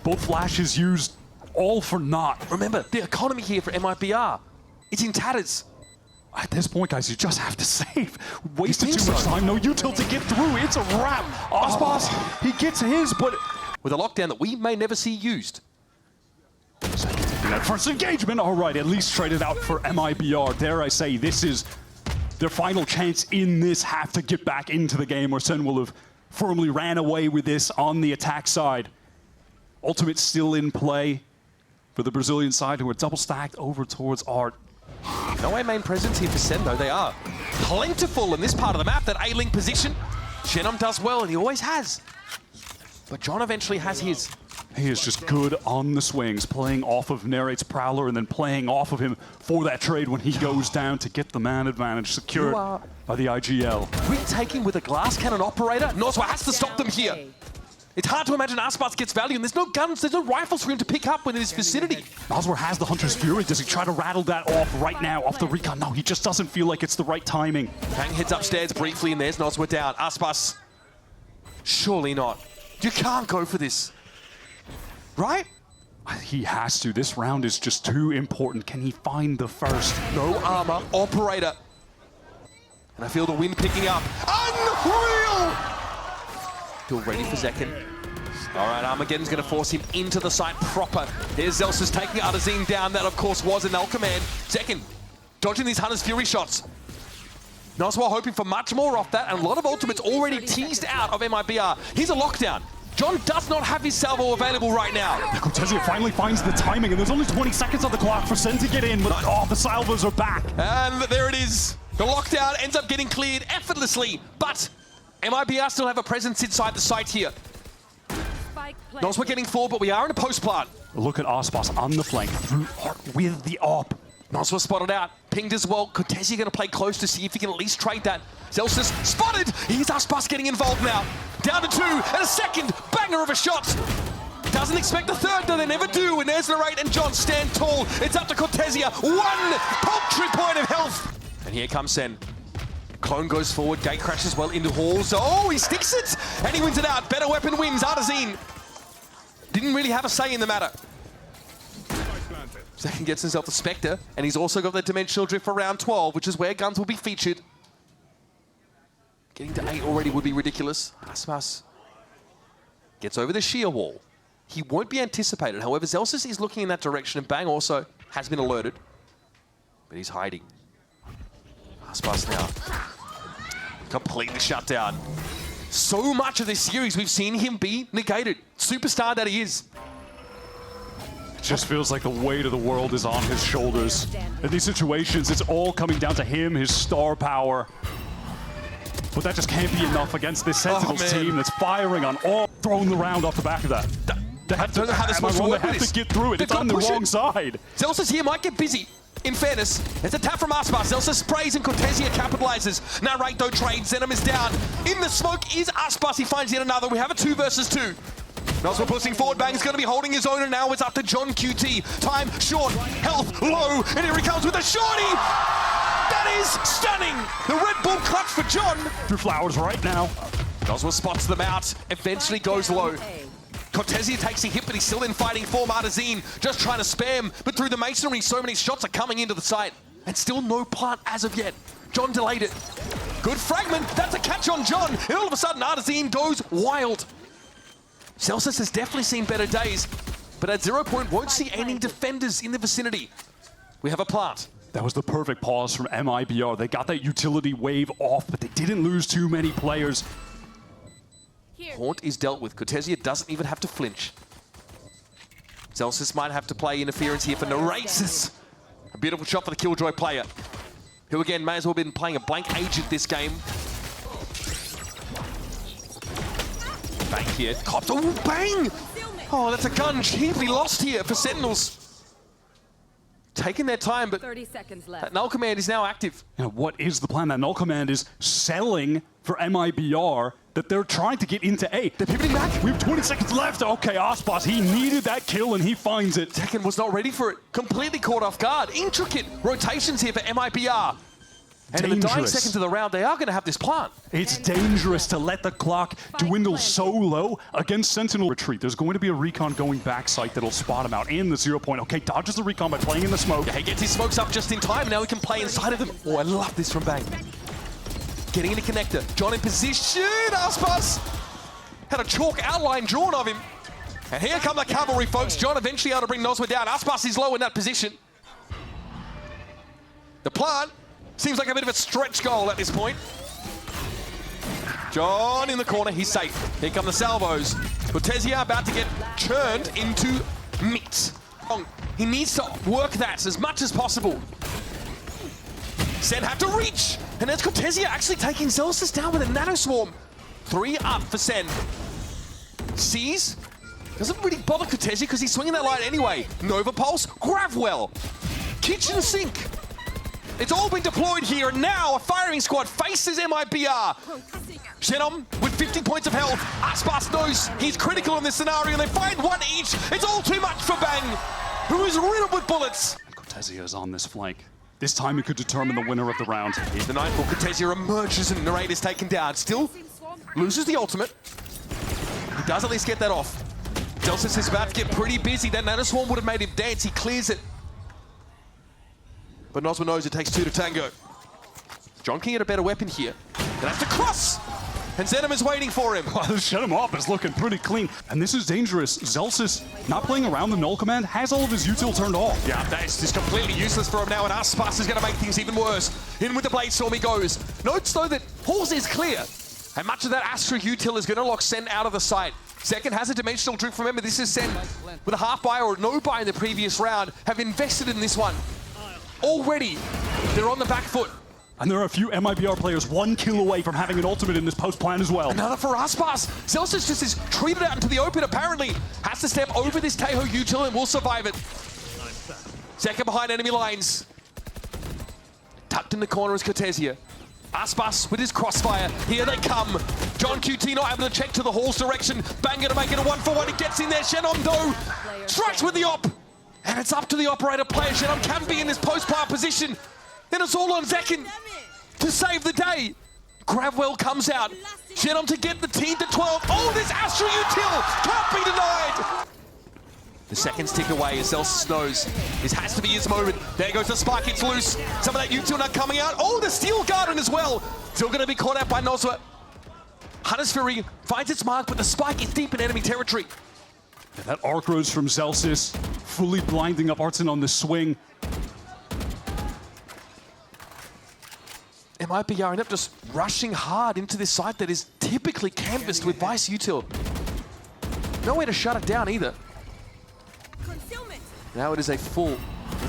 Both flashes used all for naught. Remember, the economy here for MIBR, it's in tatters. At this point, guys, you just have to save. Wasted too much time, no util to get through. It's a wrap. Aspas, he gets his, but... With a lockdown that we may never see used. That first engagement, all right, at least traded out for MIBR. Dare I say, this is their final chance in this, have to get back into the game, or Sen will have firmly ran away with this on the attack side. Ultimate still in play for the Brazilian side, who are double stacked over towards Art. No A main presence here for Sen, though. They are plentiful in this part of the map, that A-link position. Shenom does well, and he always has. But John eventually has his. He is just good on the swings, playing off of Narrate's Prowler and then playing off of him for that trade when he goes down to get the man advantage secured by the IGL. Retaking with a glass cannon operator? Noswa has to stop them here. It's hard to imagine Aspas gets value, and there's no guns, there's no rifles for him to pick up within his vicinity. Noswa has the Hunter's Fury. Does he try to rattle that off right now off the recon? No, he just doesn't feel like it's the right timing. Bang heads upstairs briefly, and there's Noswa down. Aspas, surely not. You can't go for this. Right? He has to. This round is just too important. Can he find the first? No armor, operator. And I feel the wind picking up. Unreal! Still ready for Zekin. All right, Armageddon's going to force him into the site proper. Here's Zelsus taking Artazine down. That, of course, was an L command. Zekin dodging these Hunter's Fury shots. Noswa hoping for much more off that, and a lot of ultimates already teased out of MIBR. Here's a lockdown. John does not have his salvo available right now. Cortezia finally finds the timing, and there's only 20 seconds on the clock for Sen to get in, but the salvos are back. And there it is. The lockdown ends up getting cleared effortlessly, but MIBR still have a presence inside the site here. Noswa getting forward, but we are in a post plant. Look at Aspas on the flank through Art with the op. Noswa spotted out, pinged as well. Cortezia going to play close to see if he can at least trade that. Zelsus spotted! Here's Aspas getting involved now. Down to 2, and a second banger of a shot. Doesn't expect the third, though they never do. And there's Narrate and John stand tall. It's up to Cortezia. 1 paltry point of health. And here comes Sen. Clone goes forward, gate crashes well into halls. Oh, he sticks it! And he wins it out. Better weapon wins. Artazine didn't really have a say in the matter. Zekin gets himself the Spectre, and he's also got the Dimensional Drift for round 12, which is where guns will be featured. Getting to 8 already would be ridiculous. Aspas gets over the sheer wall. He won't be anticipated. However, Zelsus is looking in that direction, and Bang also has been alerted. But he's hiding. Aspas now completely shut down. So much of this series, we've seen him be negated. Superstar that he is. Just feels like the weight of the world is on his shoulders. In these situations, it's all coming down to him, his star power. But that just can't be enough against this Sentinels team that's firing on all, throwing the round off the back of that. I don't know how they're supposed to work with this. They have to get through it. It's on the wrong side. Zelsus here might get busy. In fairness, it's a tap from Aspas. Zelsus sprays and Cortezia capitalizes. Narrate though trades. Zenom is down. In the smoke is Aspas. He finds yet another. We have a 2 versus 2. Noswa pushing forward, Bang's going to be holding his own, and now it's up to John QT. Time short, health low, and here he comes with a shorty! That is stunning! The Red Bull clutch for John! Through flowers right now. Noswa spots them out, eventually goes low. Cortezia takes a hit, but he's still in fighting form. Artazine just trying to spam, but through the masonry, so many shots are coming into the site. And still no plant as of yet. John delayed it. Good fragment, that's a catch on John. And all of a sudden, Artazine goes wild. Celsius has definitely seen better days, but at 0 point won't see any defenders in the vicinity. We have a plant. That was the perfect pause from MIBR. They got that utility wave off, but they didn't lose too many players. Haunt is dealt with. Cortezia doesn't even have to flinch. Celsius might have to play interference here for Nerasis. A beautiful shot for the Killjoy player, who again may as well have been playing a blank agent this game. Bang here. Cops. Oh, bang! Oh, that's a gun cheaply lost here for Sentinels. Taking their time, but 30 seconds left. that null command is now active. You know, what is the plan? That null command is selling for MIBR that they're trying to get into A. They're pivoting back. We have 20 seconds left. Okay, Aspas, he needed that kill and he finds it. Tekken was not ready for it. Completely caught off guard. Intricate rotations here for MIBR. And in the dying seconds of the round, they are going to have this plant. It's dangerous to let the clock dwindle so low against Sentinel retreat. There's going to be a recon going back site that'll spot him out in the 0 point. Okay, dodges the recon by playing in the smoke. Yeah, he gets his smokes up just in time. Now he can play inside of them. Oh, I love this from Bang. Getting in the connector. John in position. Aspas had a chalk outline drawn of him. And here come the cavalry, folks. John eventually able to bring Noswa down. Aspas is low in that position. The plant seems like a bit of a stretch goal at this point. John in the corner, he's safe. Here come the salvos. Cortezia about to get churned into meat. He needs to work that as much as possible. Sen had to reach, and there's Cortezia actually taking Celsius down with a nano swarm. 3 up for Sen. Sees, doesn't really bother Cortezia because he's swinging that light anyway. Nova Pulse, Gravwell, kitchen sink. It's all been deployed here, and now a firing squad faces MIBR. Shenom with 50 points of health. Aspas knows he's critical in this scenario, and they find one each. It's all too much for Bang, who is riddled with bullets. Cortezia is on this flank. This time it could determine the winner of the round. Here's the Nightfall. Cortezia emerges, and Narrate is taken down. Still loses the ultimate. He does at least get that off. Celsius is about to get pretty busy. That Nanoswarm would have made him dance. He clears it. But Noswa knows it takes 2 to tango. John can get a better weapon here. Gonna have to cross! And Zenom is waiting for him. Shut him up, it's looking pretty clean. And this is dangerous. Zelsis, not playing around the null command, has all of his util turned off. Yeah, that's just completely useless for him now, and Aspas is gonna make things even worse. In with the Blade Storm he goes. Notes though that Pause is clear. And much of that Astra util is gonna lock Sen out of the site. Second has a dimensional drift. Remember, this is Sen with a half buy or no buy in the previous round, have invested in this one. Already, they're on the back foot. And there are a few MIBR players 1 kill away from having an ultimate in this post plan as well. Another for Aspas. Celsius just is treated out into the open, apparently. Has to step over this Teho util and will survive it. Second behind enemy lines. Tucked in the corner is Cortezia. Aspas with his crossfire. Here they come. John QT not able to check to the hall's direction. Bang gonna make it a 1-for-1. He gets in there. Shenom though strikes with the op. And it's up to the operator player. Shenom can be in this post-plant position. Then it's all on Zekin to save the day. Gravwell comes out. Shenom to get the team to 12. Oh, this Astra util can't be denied. The seconds tick away as Celsius knows this has to be his moment. There goes the spike, it's loose. Some of that util not coming out. Oh, the Steel Garden as well. Still going to be caught out by Noswa. Hunter's Fury finds its mark, but the spike is deep in enemy territory. Yeah, that arc rose from Zelsis, fully blinding up Artson on the swing. MIBR end up just rushing hard into this site that is typically canvassed with Vice util. No way to shut it down either. Now it is a full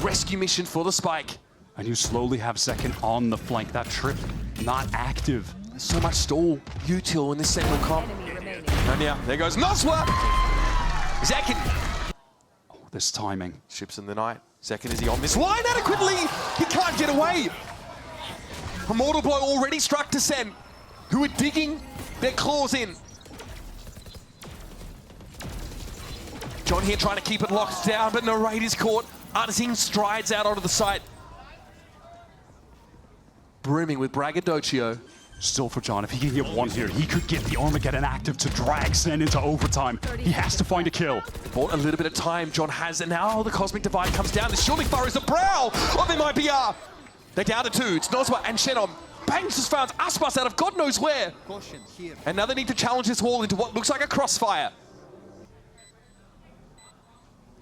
rescue mission for the spike. And you slowly have Zekin on the flank. That trip not active. There's so much stall util in this Sentinel comp. And yeah, there goes Noswa! Zekin! Oh, this timing. Ships in the night. Zekin, is he on this line adequately? He can't get away! A mortal blow already struck to Sen, who are digging their claws in. John here trying to keep it locked down, but no raid is caught. Artisan strides out onto the site. Brimming with braggadocio. Still for John, if he can get one here, he could get the Armageddon active to drag Sen into overtime. He has to find a kill. Bought a little bit of time, John has, and now the Cosmic Divide comes down. This surely furrows the brow of MIBR. They're down to two. It's Nozwa and Shenom. Bangs just found Aspas out of God knows where. And now they need to challenge this wall into what looks like a crossfire.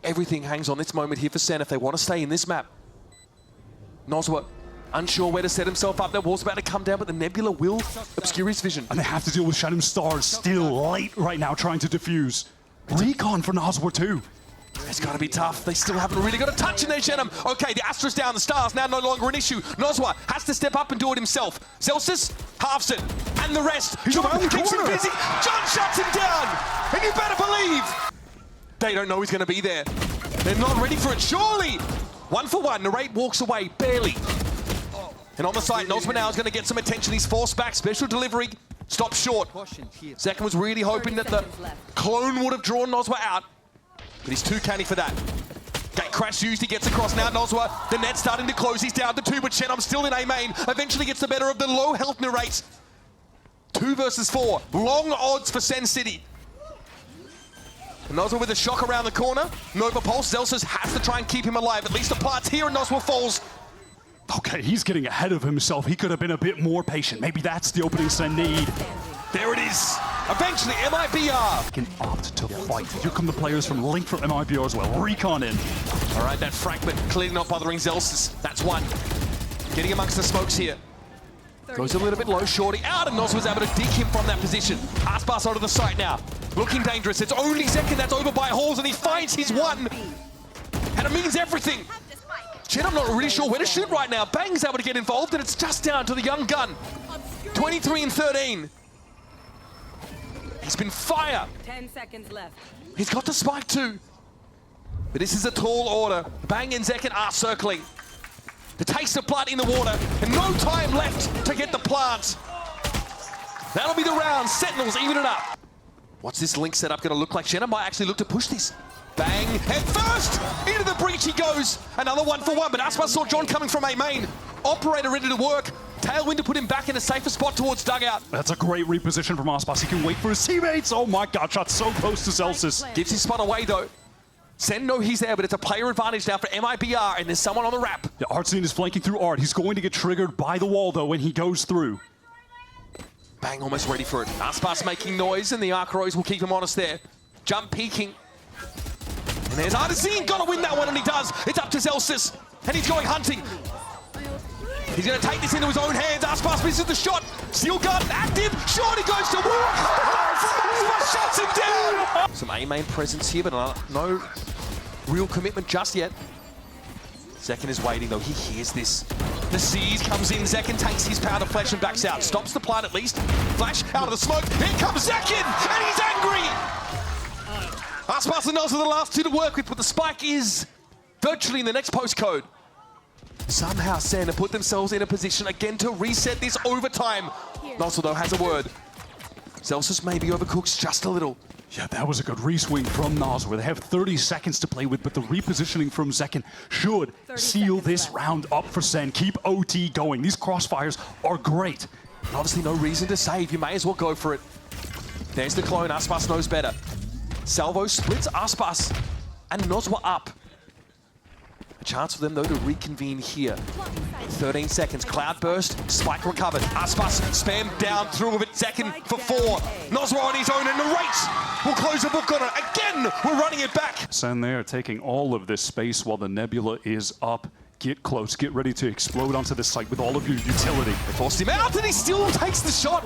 Everything hangs on this moment here for Sen if they want to stay in this map. Nozwa unsure where to set himself up. Their wall's about to come down, but the Nebula will obscure his vision. And they have to deal with Shannon Stars still late right now trying to defuse. Recon for Nozwa too. It's got to be tough. They still haven't really got a touch in there, Shenom. Okay, the Astra's down, the Stars now no longer an issue. Nozwa has to step up and do it himself. Celsius halves it, and the rest. He's John around the keeps him corner. busy. John shuts him down, and you better believe they don't know he's going to be there. They're not ready for it, surely. 1 for 1, Narrate walks away, barely. And on the side, Nozma now is going to get some attention. He's forced back, special delivery, stops short. Zekken was really hoping that the clone would have drawn Nozma out, but he's too canny for that. Gate crash used, he gets across now, Nozma. The net's starting to close, he's down to 2, but Shenom still in A main. Eventually gets the better of the low health Narrate. 2 versus 4, long odds for Sen City. Nozma with a shock around the corner. Nova Pulse, Zelsus has to try and keep him alive. At least the plant's here and Nozma falls. Okay, he's getting ahead of himself. He could have been a bit more patient. Maybe that's the opening Sen need. There it is. Eventually, MIBR Can opt to fight. Here come the players from Link from MIBR as well. Recon in. All right, that fragment clearly not bothering Zelsus. That's one. Getting amongst the smokes here. Goes a little bit low, Shorty out, and Noz was able to dig him from that position. Aspas onto the site now. Looking dangerous. It's only Zekken that's over by Halls, and he finds his one. And it means everything. Chin, I'm not really sure where to shoot right now. Bang's able to get involved, and it's just down to the young gun. 23 and 13. He's been fire. 10 seconds left. He's got the spike too. But this is a tall order. Bang and Zekken are circling. The taste of blood in the water, and no time left to get the plant. That'll be the round. Sentinels even it up. What's this Link setup going to look like? Shannon might actually look to push this. Bang, head first! Into the breach he goes. Another 1 for 1, but Aspas saw John coming from A main. Operator ready to work. Tailwind to put him back in a safer spot towards dugout. That's a great reposition from Aspas. He can wait for his teammates. Oh my god, shot so close to Celsius. Gives his spot away though. Sen know he's there, but it's a player advantage now for MIBR, and there's someone on the wrap. The Artscene is flanking through Art. He's going to get triggered by the wall though when he goes through. Bang, almost ready for it. Aspas making noise, and the Archeros will keep him honest there. Jump peeking. And there's Artisan, gotta win that one, and he does. It's up to Celsius, and he's going hunting. He's gonna take this into his own hands. Aspas misses the shot. Steel gun active. Shorty goes to work. Aspas shuts him down. Some A main presence here, but no real commitment just yet. Zekken is waiting though, he hears this. The Seas comes in, Zekken takes his powder flash and backs out. Stops the plant at least. Flash out of the smoke. Here comes Zekken, and he's angry! Aspas and Noz are the last two to work with, but the spike is virtually in the next postcode. Somehow Sen have put themselves in a position again to reset this overtime. Nozzle though has a word. Celsius maybe overcooks just a little. Yeah, that was a good re-swing from Noz where they have 30 seconds to play with, but the repositioning from Zekken should seal this round up for Sen. Keep OT going. These crossfires are great. And obviously no reason to save, you may as well go for it. There's the clone, Aspas knows better. Salvo splits Aspas, and Nozwa up. A chance for them though to reconvene here. 13 seconds, cloud burst, spike recovered. Aspas spammed down through with it, Zekken for 4. Nozwa on his own, and Narrate will close the book on it. Again, we're running it back. Sen there taking all of this space while the Nebula is up. Get close, get ready to explode onto the site with all of your utility. They forced him out, and he still takes the shot.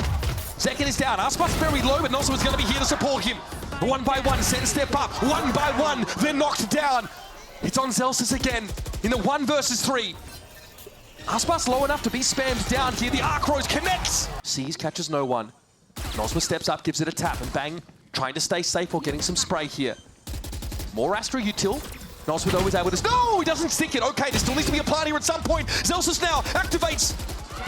Zekken is down, Aspas very low, but Nozwa's gonna be here to support him. 1 by 1, Sen step up, 1 by 1, they're knocked down. It's on Celsius again in the 1 versus 3. Aspas low enough to be spammed down here. The Archeros connects. Seas catches no one. Nozma steps up, gives it a tap, and Bang trying to stay safe while getting some spray here. More Astra util. Nozma though is able to... No, he doesn't stick it. Okay, there still needs to be a plant here at some point. Celsius now activates,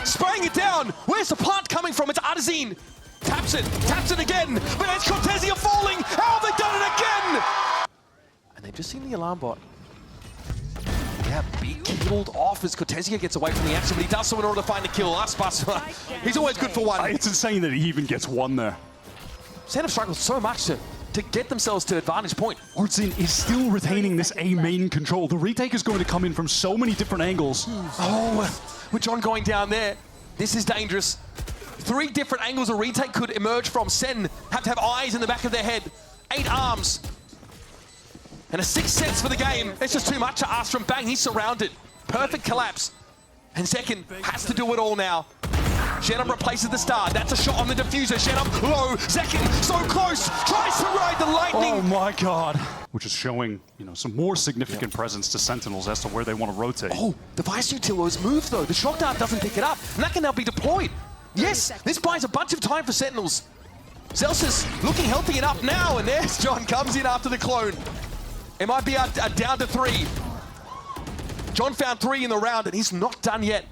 spraying it down. Where's the plant coming from? It's Artisan. Taps it again. But it's Cortesia falling. How have they done it again? they've just seen the alarm bot. Yeah, be killed off as Cortezia gets away from the action, but he does so in order to find a kill. Aspas, he's always good for one. It's insane that he even gets one there. Sen have struggled so much to get themselves to advantage point. Artsyn is still retaining this A main control. The retake is going to come in from so many different angles. Oh, with John going down there, this is dangerous. 3 different angles a retake could emerge from. Sen have to have eyes in the back of their head, 8 arms, and a 6 sets for the game. It's just too much to ask from Bang. He's surrounded. Perfect collapse. And Zekin has to do it all now. Shenum replaces the star. That's a shot on the diffuser. Shenum low. Zekin so close. Tries to ride the lightning. Oh my god. Which is showing, some more significant presence to Sentinels as to where they want to rotate. Oh, the Vice Utilo's moved though. The shock dart doesn't pick it up. And that can now be deployed. Yes, this buys a bunch of time for Sentinels. Zelsus looking healthy enough now. And there's John comes in after the clone. MIBR are down to 3. John found 3 in the round and he's not done yet.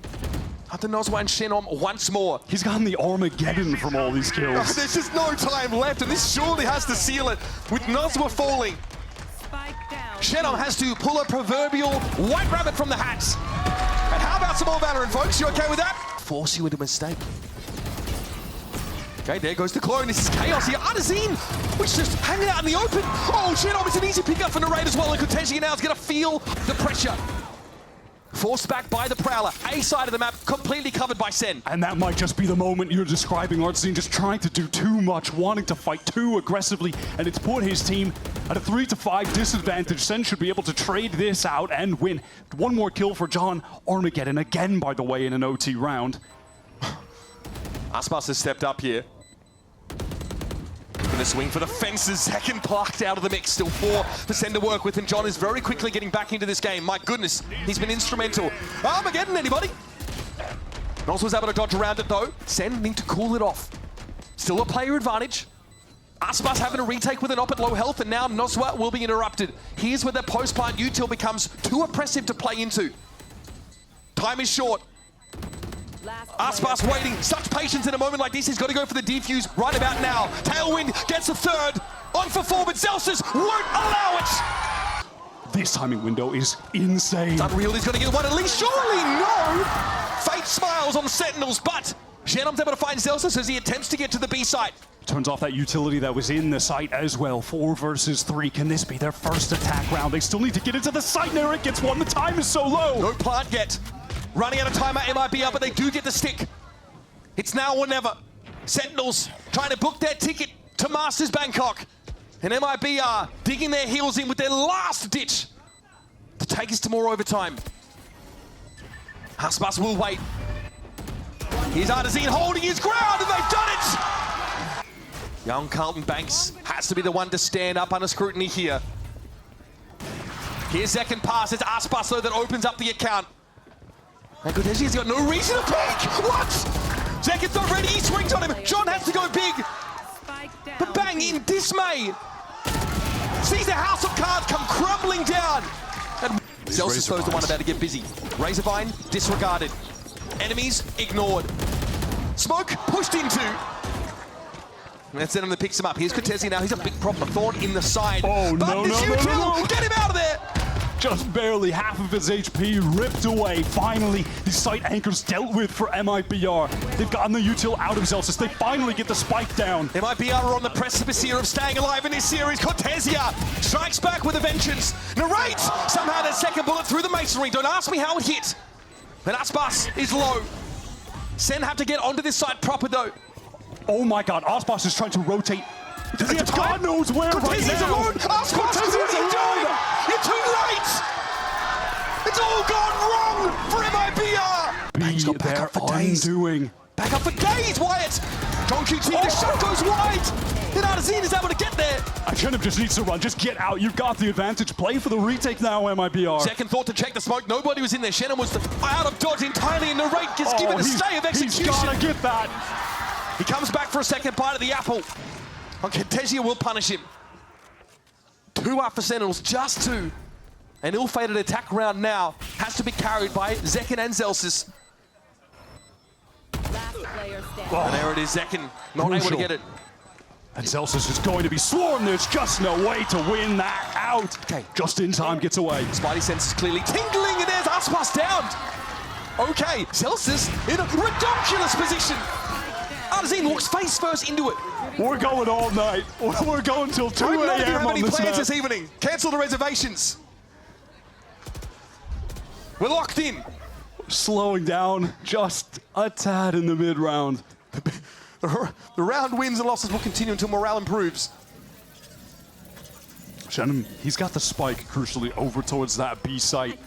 After Noswa and Shenom once more. He's gotten the Armageddon from all these kills. There's just no time left, and this surely has to seal it with Noswa falling. Shenom has to pull a proverbial white rabbit from the hat. And how about some more Valorant, folks? You okay with that? Force you into a mistake. Okay, there goes the clone. This is chaos here. Artazine, which is just hanging out in the open. Oh, Shenom, it's an easy pickup for Narrate as well, and Cortezia now is going to feel the pressure. Forced back by the Prowler. A side of the map, completely covered by Sen. And that might just be the moment you're describing, Artsyn, just trying to do too much, wanting to fight too aggressively, and it's put his team at a 3-5 disadvantage. Sen should be able to trade this out and win. One more kill for John. Armageddon again, by the way, in an OT round. Aspas has stepped up here. Gonna swing for the fences. Second plucked out of the mix. Still 4 for Sen to work with, and John is very quickly getting back into this game. My goodness, he's been instrumental. Armageddon, anybody? Nos was able to dodge around it though. Sen need to cool it off. Still a player advantage. Aspas having a retake with an op at low health, and now Noswa will be interrupted. Here's where the post-plant util becomes too oppressive to play into. Time is short. Aspas waiting, such patience in a moment like this. He's got to go for the defuse right about now. Tailwind gets a 3rd. On for 4, but Zelsus won't allow it. This timing window is insane. It's unreal, he's going to get one at least. Surely no. Fate smiles on Sentinels, but Shenom's able to find Zelsus as he attempts to get to the B site. Turns off that utility that was in the site as well. 4 versus 3. Can this be their first attack round? They still need to get into the site. Narrate gets one. The time is so low. No plant yet. Running out of time at MIBR, but they do get the stick. It's now or never. Sentinels trying to book their ticket to Masters Bangkok. And MIBR digging their heels in with their last ditch to take us to more overtime. Aspas will wait. Here's Artazine holding his ground, and they've done it! Young Carlton Banks has to be the one to stand up under scrutiny here. Here's second pass. It's Aspas, though, that opens up the account. And Cortezia's got no reason to pick! What? Zekin's not ready, he swings on him. John has to go big. But Bang, in dismay, sees the house of cards come crumbling down. And Zelsus throws the one about to get busy. Razorvine disregarded. Enemies ignored. Smoke pushed into. And that's Zenom that picks him up. Here's Cortezia now. He's a big problem. A thorn in the side. Oh, no. Get him out of there! Just barely half of his HP ripped away. Finally, the site anchors dealt with for MIBR. They've gotten the util out of Zelsus. They finally get the spike down. MIBR are on the precipice here of staying alive in this series. Cortezia strikes back with a vengeance. Narrate somehow that second bullet through the masonry. Don't ask me how it hit. And Aspas is low. Sen have to get onto this site proper though. Oh my god, Aspas is trying to rotate. Does he have God knows where Cortezia's right now? alone! Aspas, what are you doing? You're too late! It's all gone wrong for MIBR! Bang's got back up for days. Undoing. Back up for days, Wyatt! John QT, the shot goes wide! And Artazine is able to get there! Shenum just needs to run, just get out. You've got the advantage. Play for the retake now, MIBR. Second thought to check the smoke, nobody was in there. Shenum was out of dodge entirely, and Narrate gets given a stay of execution. He's gotta get that. He comes back for a second bite of the apple. Cortezia will punish him. 2 up for Sentinels, just 2. An ill-fated attack round now has to be carried by Zekin and Zelsus. And there it is, Zekin not able to get it. And Celsius is going to be swarmed. There's just no way to win that out. Okay. Just in time gets away. Spidey senses clearly tingling, and there's Aspas downed. Okay, Celsius in a ridiculous position. Arzine walks face first into it. We're going all night. We're going till 2 I don't know if you a.m. have on any this plans map. this evening. Cancel the reservations. We're locked in. Slowing down just a tad in the mid-round. The round wins and losses will continue until morale improves. Shannon, he's got the spike crucially over towards that B site.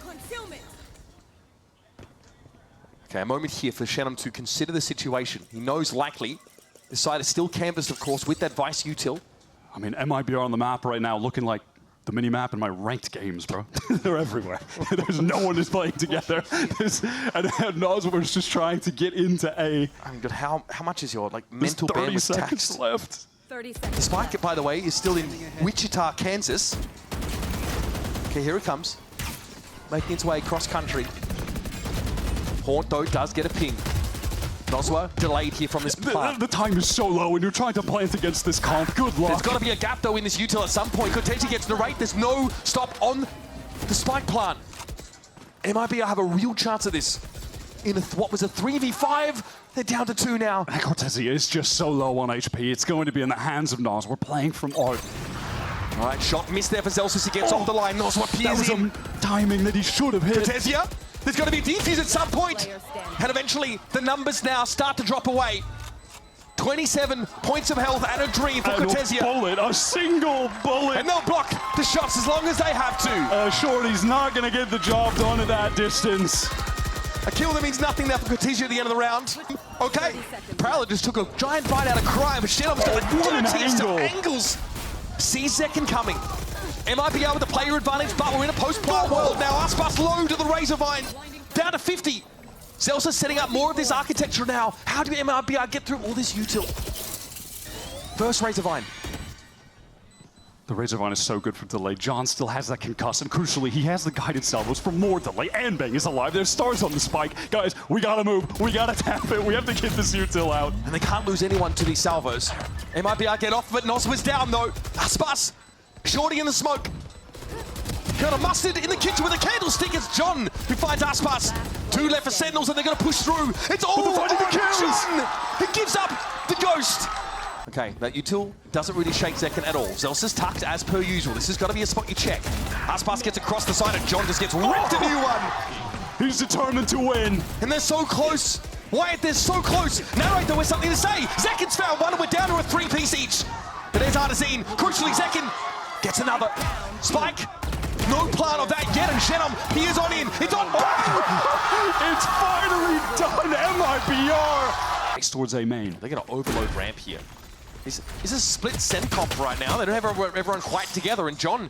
Okay, a moment here for Shannon to consider the situation. He knows likely the side is still canvassed, of course, with that Vice util. I mean, MIBR on the map right now looking like the mini-map in my ranked games, bro. They're everywhere. There's no one is playing together. And Nosworth's just trying to get into A. I mean, but how much is your There's mental 30 bandwidth seconds taxed? left. 30 The seconds. spike, by the way, is still in Wichita, Kansas. Okay, here it comes. Making its way cross country. Haunt, though, does get a ping. Noswa delayed here from this plant. The time is so low and you're trying to plant against this comp. Good luck. There's got to be a gap, though, in this util at some point. Kotechi gets narrate. There's no stop on the spike plant. MIBR have a real chance of this. In what was a 3v5, they're down to 2 now. And Cortezi is just so low on HP. It's going to be in the hands of Nos. We're playing from Art. All right, shot missed there for Celsius. He gets off the line. Noswa That was peers in. timing that he should have hit. Cortesia, there's going to be a defuse at some point. And eventually, the numbers now start to drop away. 27 points of health and a dream for And Cortesia. a single bullet. And they'll block the shots as long as they have to. Shorty's not going to get the job done at that distance. A kill that means nothing there for Cortesia at the end of the round. Okay, Prowler just took a giant bite out of crime, but Shedov's got the What an dirtiest of angle. angles. Sees second coming. MIBR with the player advantage, but we're in a post-plant world now. Aspas low to the Razorvine, down to 50. Celsius setting up more of this architecture now. How do MIBR get through all this util? First Razorvine. The Razorvine is so good for delay. John still has that concuss, and crucially, he has the guided salvos for more delay. And Bang is alive. There's stars on the spike. Guys, we gotta move. We gotta tap it. We have to get this util out. And they can't lose anyone to these salvos. MIBR get off of it. Nos was down though. Aspas, Shorty in the smoke. Got a mustard in the kitchen with a candlestick. It's John who finds Aspas. 2 left for Sentinels and they're going to push through. It's all they're finding the on kills. John. He gives up the ghost. Okay, that util doesn't really shake second at all. Zelsa's tucked as per usual. This has got to be a spot you check. Aspas gets across the side and John just gets ripped a new one. He's determined to win. And they're so close. Wyatt, they're so close. Narrate, there was something to say. Zekin's found one and we're down to a 3-piece each. But there's Artazine. Crucially, Zekin gets another. Spike. No plan of that yet, and Shenum, he is on in. It's on. It's finally done. MIBR. It's towards A main. They're going to overload ramp here. Is a split send comp right now. They don't have everyone quite together, and John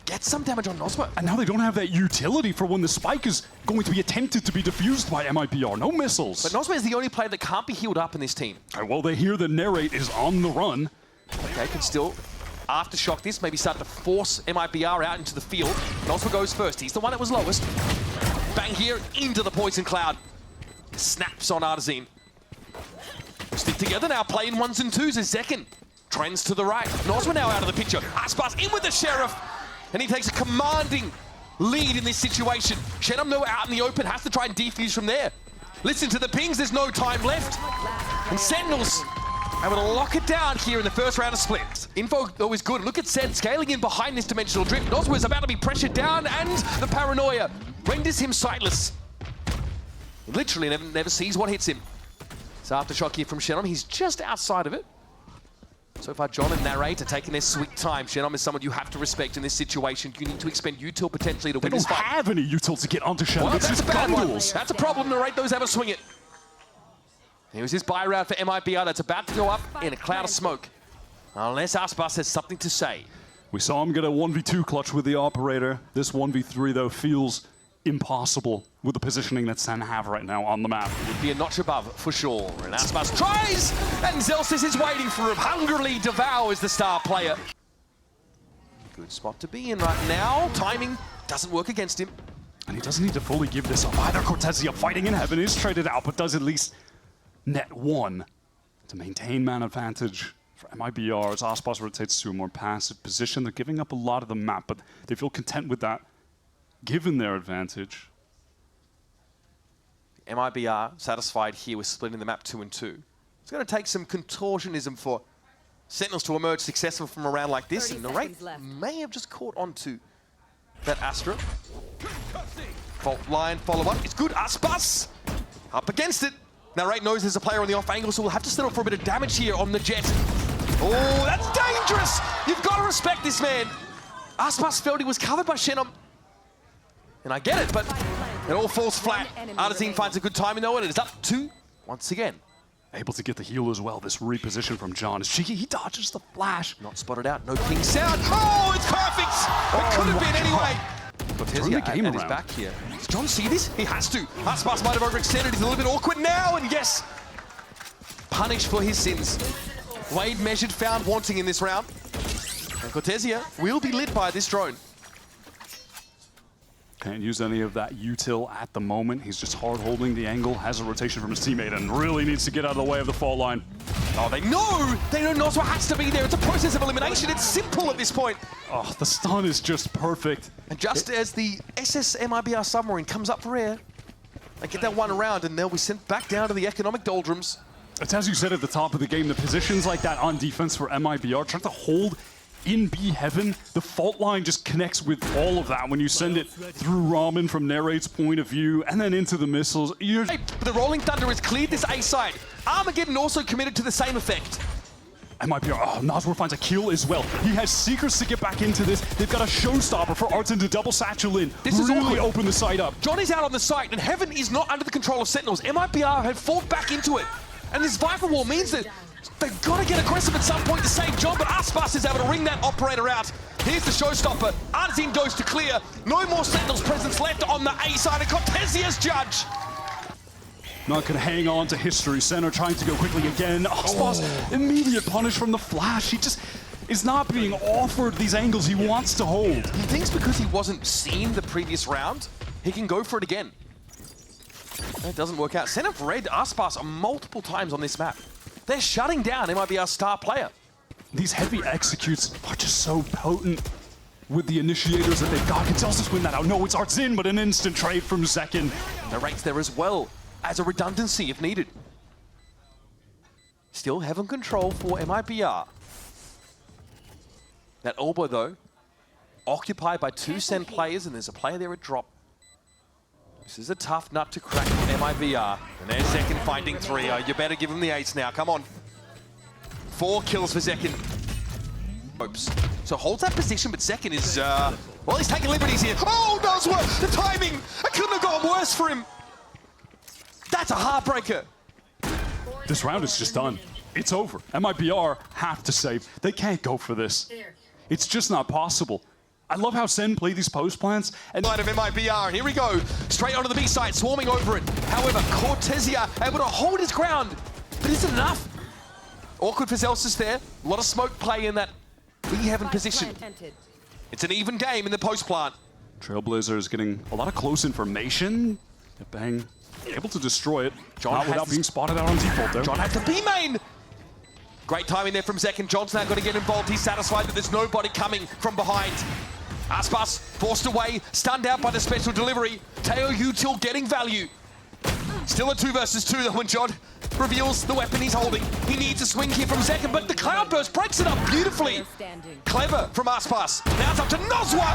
gets some damage on Noswa. And now they don't have that utility for when the spike is going to be attempted to be defused by MIBR. No missiles. But Noswa is the only player that can't be healed up in this team. Well, they hear the narrate is on the run. Okay, can still aftershock this, maybe start to force MIBR out into the field. Noswa goes first. He's the one that was lowest. Bang here into the poison cloud. Snaps on Artazine. Stick together now, playing 1s and 2s as Zekin trends to the right. Noswa now out of the picture. Aspas in with the Sheriff, and he takes a commanding lead in this situation. Shenum, though, out in the open, has to try and defuse from there. Listen to the pings, there's no time left. And Sentinels able to lock it down here in the first round of splits. Info always good. Look at Sen scaling in behind this dimensional drift. Noswa is about to be pressured down, and the paranoia renders him sightless. He literally never sees what hits him. It's aftershock here from Shenum. He's just outside of it. So far, John and Narrate are taking their sweet time. Shenum is someone you have to respect in this situation. You need to expend util potentially to They win this don't fight. have any util to get onto Shannon. Well, It's that's a just bad one. bundles. That's a problem. Narrate those ever swing it. Here's his buy round for MIBR that's about to go up in a cloud of smoke. Unless Aspas has something to say. We saw him get a 1v2 clutch with the operator. This 1v3, though, feels impossible with the positioning that Sen have right now on the map. Would be a notch above for sure. And Aspas tries, and Zelsis is waiting for him. Hungrily devours the star player. Good spot to be in right now. Timing doesn't work against him. And he doesn't need to fully give this up either. Cortezia fighting in heaven is traded out, but does at least net 1 to maintain man advantage For MIBR, as Aspas rotates to a more passive position, they're giving up a lot of the map, but they feel content with that, given their advantage. MIBR satisfied here with splitting the map 2 and 2. It's going to take some contortionism for Sentinels to emerge successful from a round like this, and Narrate may have just caught onto that Astra. Fault line follow-up. It's good. Aspas up against it. Narrate knows there's a player on the off angle, so we'll have to settle for a bit of damage here on the jet. Oh, that's dangerous! You've got to respect this man. Aspas felt he was covered by Shenom. And I get it, but it all falls flat. Artazine finds a good timing though, and it is up 2 once again. Able to get the heal as well. This reposition from John is cheeky. He dodges the flash. Not spotted out. No ping sound. Oh, it's perfect! It could have been anyway. Cortezia at his back here. Does John see this? He has to. Aspas might have overextended. He's a little bit awkward now, and yes, punished for his sins. Wade measured, found wanting in this round. And Cortezia will be lit by this drone. Can't use any of that util at the moment. He's just hard holding the angle, has a rotation from his teammate, and really needs to get out of the way of the fault line. Oh, they know Noswa has to be there. It's a process of elimination. It's simple at this point. Oh, the stun is just perfect. And just as the SS MIBR submarine comes up for air, they get that one around, and they'll be sent back down to the economic doldrums. It's as you said at the top of the game, the positions like that on defense for MIBR, trying to hold in B heaven, the fault line just connects with all of that when you send it through Ramen from Narrate's point of view and then into the missiles. The Rolling Thunder has cleared this A side. Armageddon also committed to the same effect. MIBR, oh, Noswar finds a kill as well. He has Seekers to get back into this. They've got a showstopper for Artin to double satchel in. This is really open the site up. Johnny's out on the site, and Heaven is not under the control of Sentinels. MIBR have fought back into it. And this Viper Wall means that they've got to get aggressive at some point to save John, but Aspas is able to ring that operator out. Here's the showstopper. Artazine goes to clear. No more Sentinels presence left on the A side, and Cortezia's judge. Not gonna hang on to history. Center trying to go quickly again. Aspas, immediate punish from the flash. He just is not being offered these angles he wants to hold. He thinks because he wasn't seen the previous round, he can go for it again. It doesn't work out. Center read Aspas multiple times on this map. They're shutting down MIBR's star player. These heavy executes are just so potent with the initiators that they've got. Can Celsius win that out? No, it's Artsin, but an instant trade from Zekin. Narrate's there as well as a redundancy if needed. Still Heaven control for MIBR. That elbow though, occupied by 2 Sen players, and there's a player there at drop. This is a tough nut to crack for MIBR. And there's Zekin finding 3. Oh, you better give him the ace now, come on. 4 kills for Zekin. Oops. So holds that position, but Zekin is, well, he's taking liberties here. Oh, Noswa, the timing! It couldn't have gone worse for him. That's a heartbreaker. This round is just done. It's over. MIBR have to save. They can't go for this. It's just not possible. I love how Sen play these post plants. And line of MIBR, here we go. Straight onto the B side, swarming over it. However, Cortezia able to hold his ground. But is it enough? Awkward for Celsius there. A lot of smoke play in that B heaven position. It's an even game in the post plant. Trailblazer is getting a lot of close information. Bang. Able to destroy it. John not without being spotted out on default there. John has the B main. Great timing there from Zekin. John's now going to get involved. He's satisfied that there's nobody coming from behind. Aspas forced away, stunned out by the special delivery. Teo Util getting value. Still a 2 versus 2 though when John reveals the weapon he's holding. He needs a swing here from Zekin, but the Cloudburst breaks it up beautifully. Clever from Aspas. Now it's up to Noswa.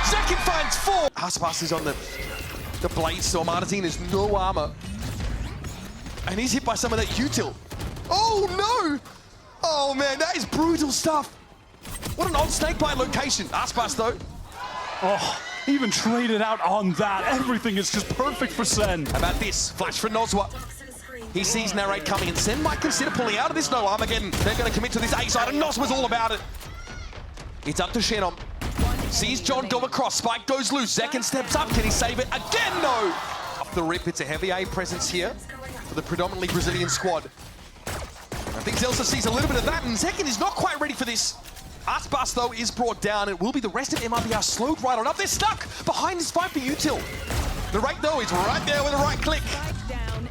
Zekin finds 4. Aspas is on the blade storm. Artazine has no armor. And he's hit by some of that util. Oh no! Oh man, that is brutal stuff. What an odd snakebite location. Aspas though. Oh, even traded out on that. Everything is just perfect for Sen. How about this? Flash for Noswa. He sees Narrate coming, and Sen might consider pulling out of this no Armageddon. They're going to commit to this A side, and Noswa's all about it. It's up to Shenom. Sees John go across. Spike goes loose. Zekin steps up. Can he save it? Again, no! Off the rip, it's a heavy A presence here for the predominantly Brazilian squad. I think Zelsa sees a little bit of that, and Zekin is not quite ready for this. Aspas, though, is brought down. It will be the rest of MIBR slowed right on up. They're stuck behind this Viper util. The rate, though, is right there with a right click.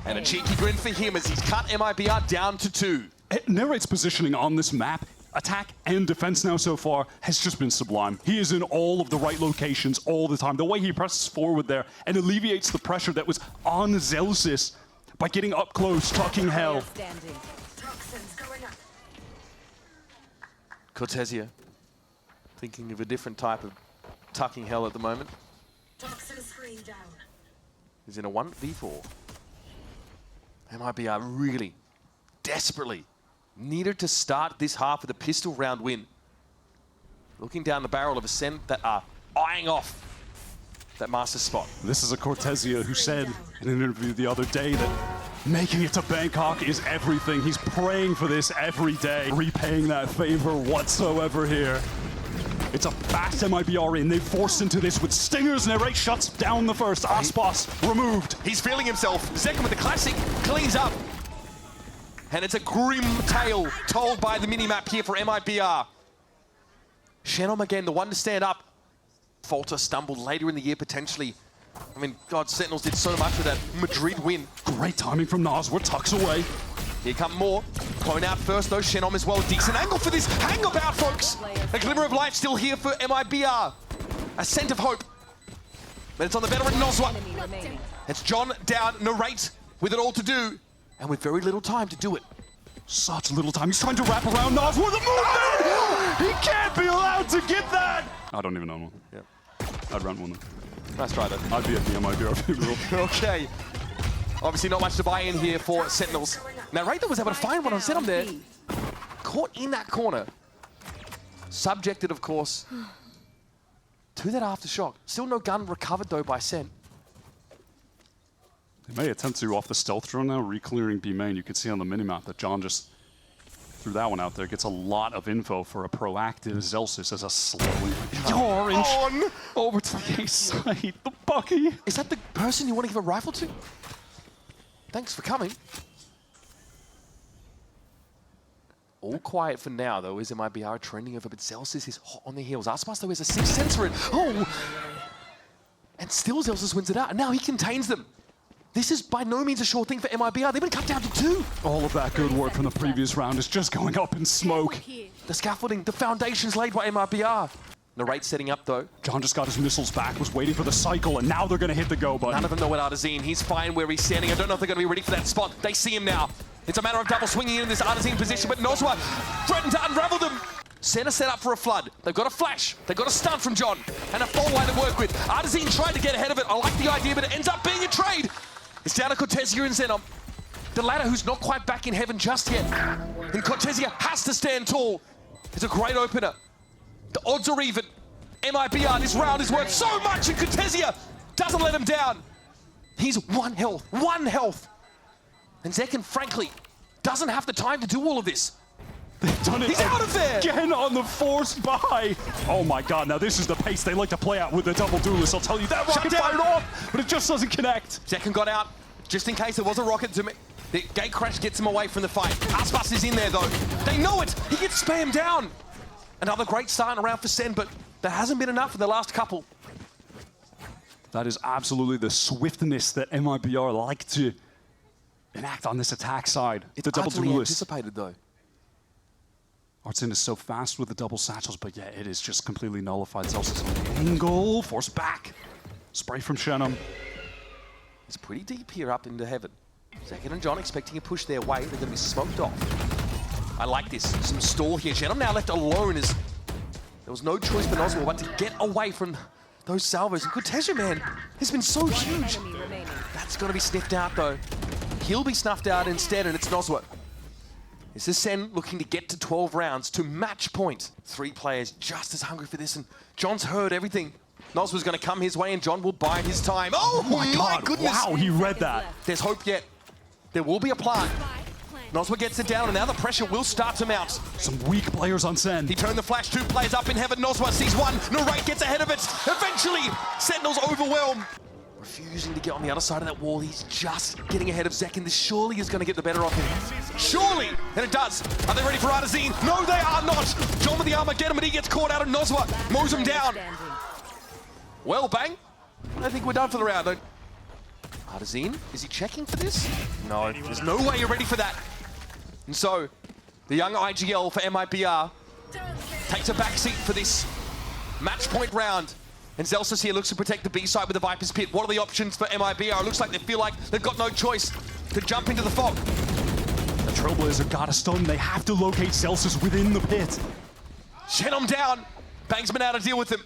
And a cheeky grin for him as he's cut MIBR down to 2. Narrate's positioning on this map, attack and defense now so far, has just been sublime. He is in all of the right locations all the time. The way he presses forward there and alleviates the pressure that was on Zelsis by getting up close, tucking hell. Cortesia, thinking of a different type of tucking hell at the moment. He's in a 1v4. MIBR really, desperately needed to start this half with a pistol round win. Looking down the barrel of a Sen that are eyeing off that master spot. This is a Cortesia who said in an interview the other day that making it to Bangkok is everything. He's praying for this every day, repaying that favor whatsoever here. It's a fast MIBR in. They've forced into this with stingers. Narrate shuts down the first. Aspas removed. He's feeling himself. Zekin with the classic cleans up. And it's a grim tale told by the minimap here for MIBR. Shenom again, the one to stand up. Falter stumbled later in the year potentially. I mean, God, Sentinels did so much with that Madrid win. Great timing from Noswa, tucks away. Here come more. Clone out first though, Shenom as well. Decent angle for this. Hang about, folks. A glimmer of life still here for MIBR. A scent of hope. But it's on the veteran Noswa. It's John down, Narrate with it all to do. And with very little time to do it. Such little time. He's trying to wrap around Noswa. The movement! He can't be allowed to get that! I don't even know one. Yeah. I'd run one. Nice try though. I'd be at the MIBR favorite. Okay. Obviously not much to buy in here for Sentinels. Now Rayther was able to find one on Zenom there. Caught in that corner. Subjected, of course, to that aftershock. Still no gun recovered though by Sen. They may attempt to off the stealth drone now, re-clearing B main. You can see on the minimap that John just threw that one out there. Gets a lot of info for a proactive Zelsis as a slowly orange On! over to the A side. The Bucky. Is that the person you want to give a rifle to? Thanks for coming. All quiet for now, though, is MIBR trending over, but Zelsis is hot on the heels. Aspas, though, has a 6th sensor in. Oh! And still Zelsis wins it out, and now he contains them. This is by no means a sure thing for MIBR. They've been cut down to 2. All of that good work from the previous round is just going up in smoke. The scaffolding, the foundations laid by MIBR. Narrate setting up, though. John just got his missiles back, was waiting for the cycle, and now they're going to hit the go button. None of them know what Artazine. He's fine where he's standing. I don't know if they're going to be ready for that spot. They see him now. It's a matter of double swinging in this Artazine position, but Noswa threatened to unravel them. Center set up for a flood. They've got a flash. They've got a stun from John, and a full line to work with. Artazine tried to get ahead of it. I like the idea, but it ends up being a trade. It's down to Cortesia and Zenom. The latter who's not quite back in heaven just yet. And Cortesia has to stand tall. It's a great opener. The odds are even. MIBR, this round is worth so much, and Cortesia doesn't let him down. He's 1 health, 1 health. And Zekin, frankly, doesn't have the time to do all of this. They've done it. He's out of there! Again on the forced buy. Oh my God, now this is the pace they like to play out with the double duelist. I'll tell you, that rocket fired off, but it just doesn't connect. Zekin got out, just in case there was a rocket to me. The gate crash gets him away from the fight. Aspas is in there though. They know it, he gets spammed down. Another great starting around for Sen, but there hasn't been enough in the last couple. That is absolutely the swiftness that MIBR like to enact on this attack side. It's the double utterly duelist. anticipated though. Artsin is so fast with the double satchels, but yeah, it is just completely nullified. Zelsis on the angle, force back. Spray from Shenom. It's pretty deep here up into heaven. Zekin and John expecting a push their way. They're going to be smoked off. I like this. Some stall here. Shenom now left alone as there was no choice for Noswa but to get away from those salvos. And Cortesia, man, has been so huge. That's going to be sniffed out, though. He'll be snuffed out instead, and it's Noswa. This is Sen looking to get to 12 rounds to match point. 3 players just as hungry for this, and John's heard everything. Noswa's going to come his way, and John will bide his time. Oh my God, goodness! Wow, he read that. There's hope yet. There will be a plant. Noswa gets it down, and now the pressure will start to mount. Some weak players on Sen. He turned the flash, 2 players up in heaven. Noswa sees 1. Narrate gets ahead of it. Eventually, Sentinels overwhelm. Refusing to get on the other side of that wall. He's just getting ahead of Zekin. This surely is going to get the better of him. Surely! And it does. Are they ready for Artazine? No, they are not! John with the armor, get him, but he gets caught out, and Noswa mows him down. Well, bang. I think we're done for the round. Artazine, is he checking for this? No, there's no way you're ready for that. And so, The young IGL for MIBR takes a backseat for this match point round. And Zelsis here looks to protect the B side with the Viper's Pit. What are the options for MIBR? It looks like they feel like they've got no choice to jump into the fog. The Trailblazer got a stun. They have to locate Zelsis within the pit. Shed him down. Bang's been able to deal with him.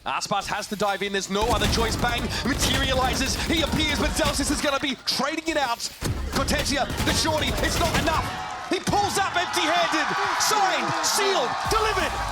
Aspas has to dive in. There's no other choice. Bang materializes. He appears, but Zelsis is going to be trading it out. Cortesia, the shorty, it's not enough. He pulls up empty-handed. Signed, sealed, delivered.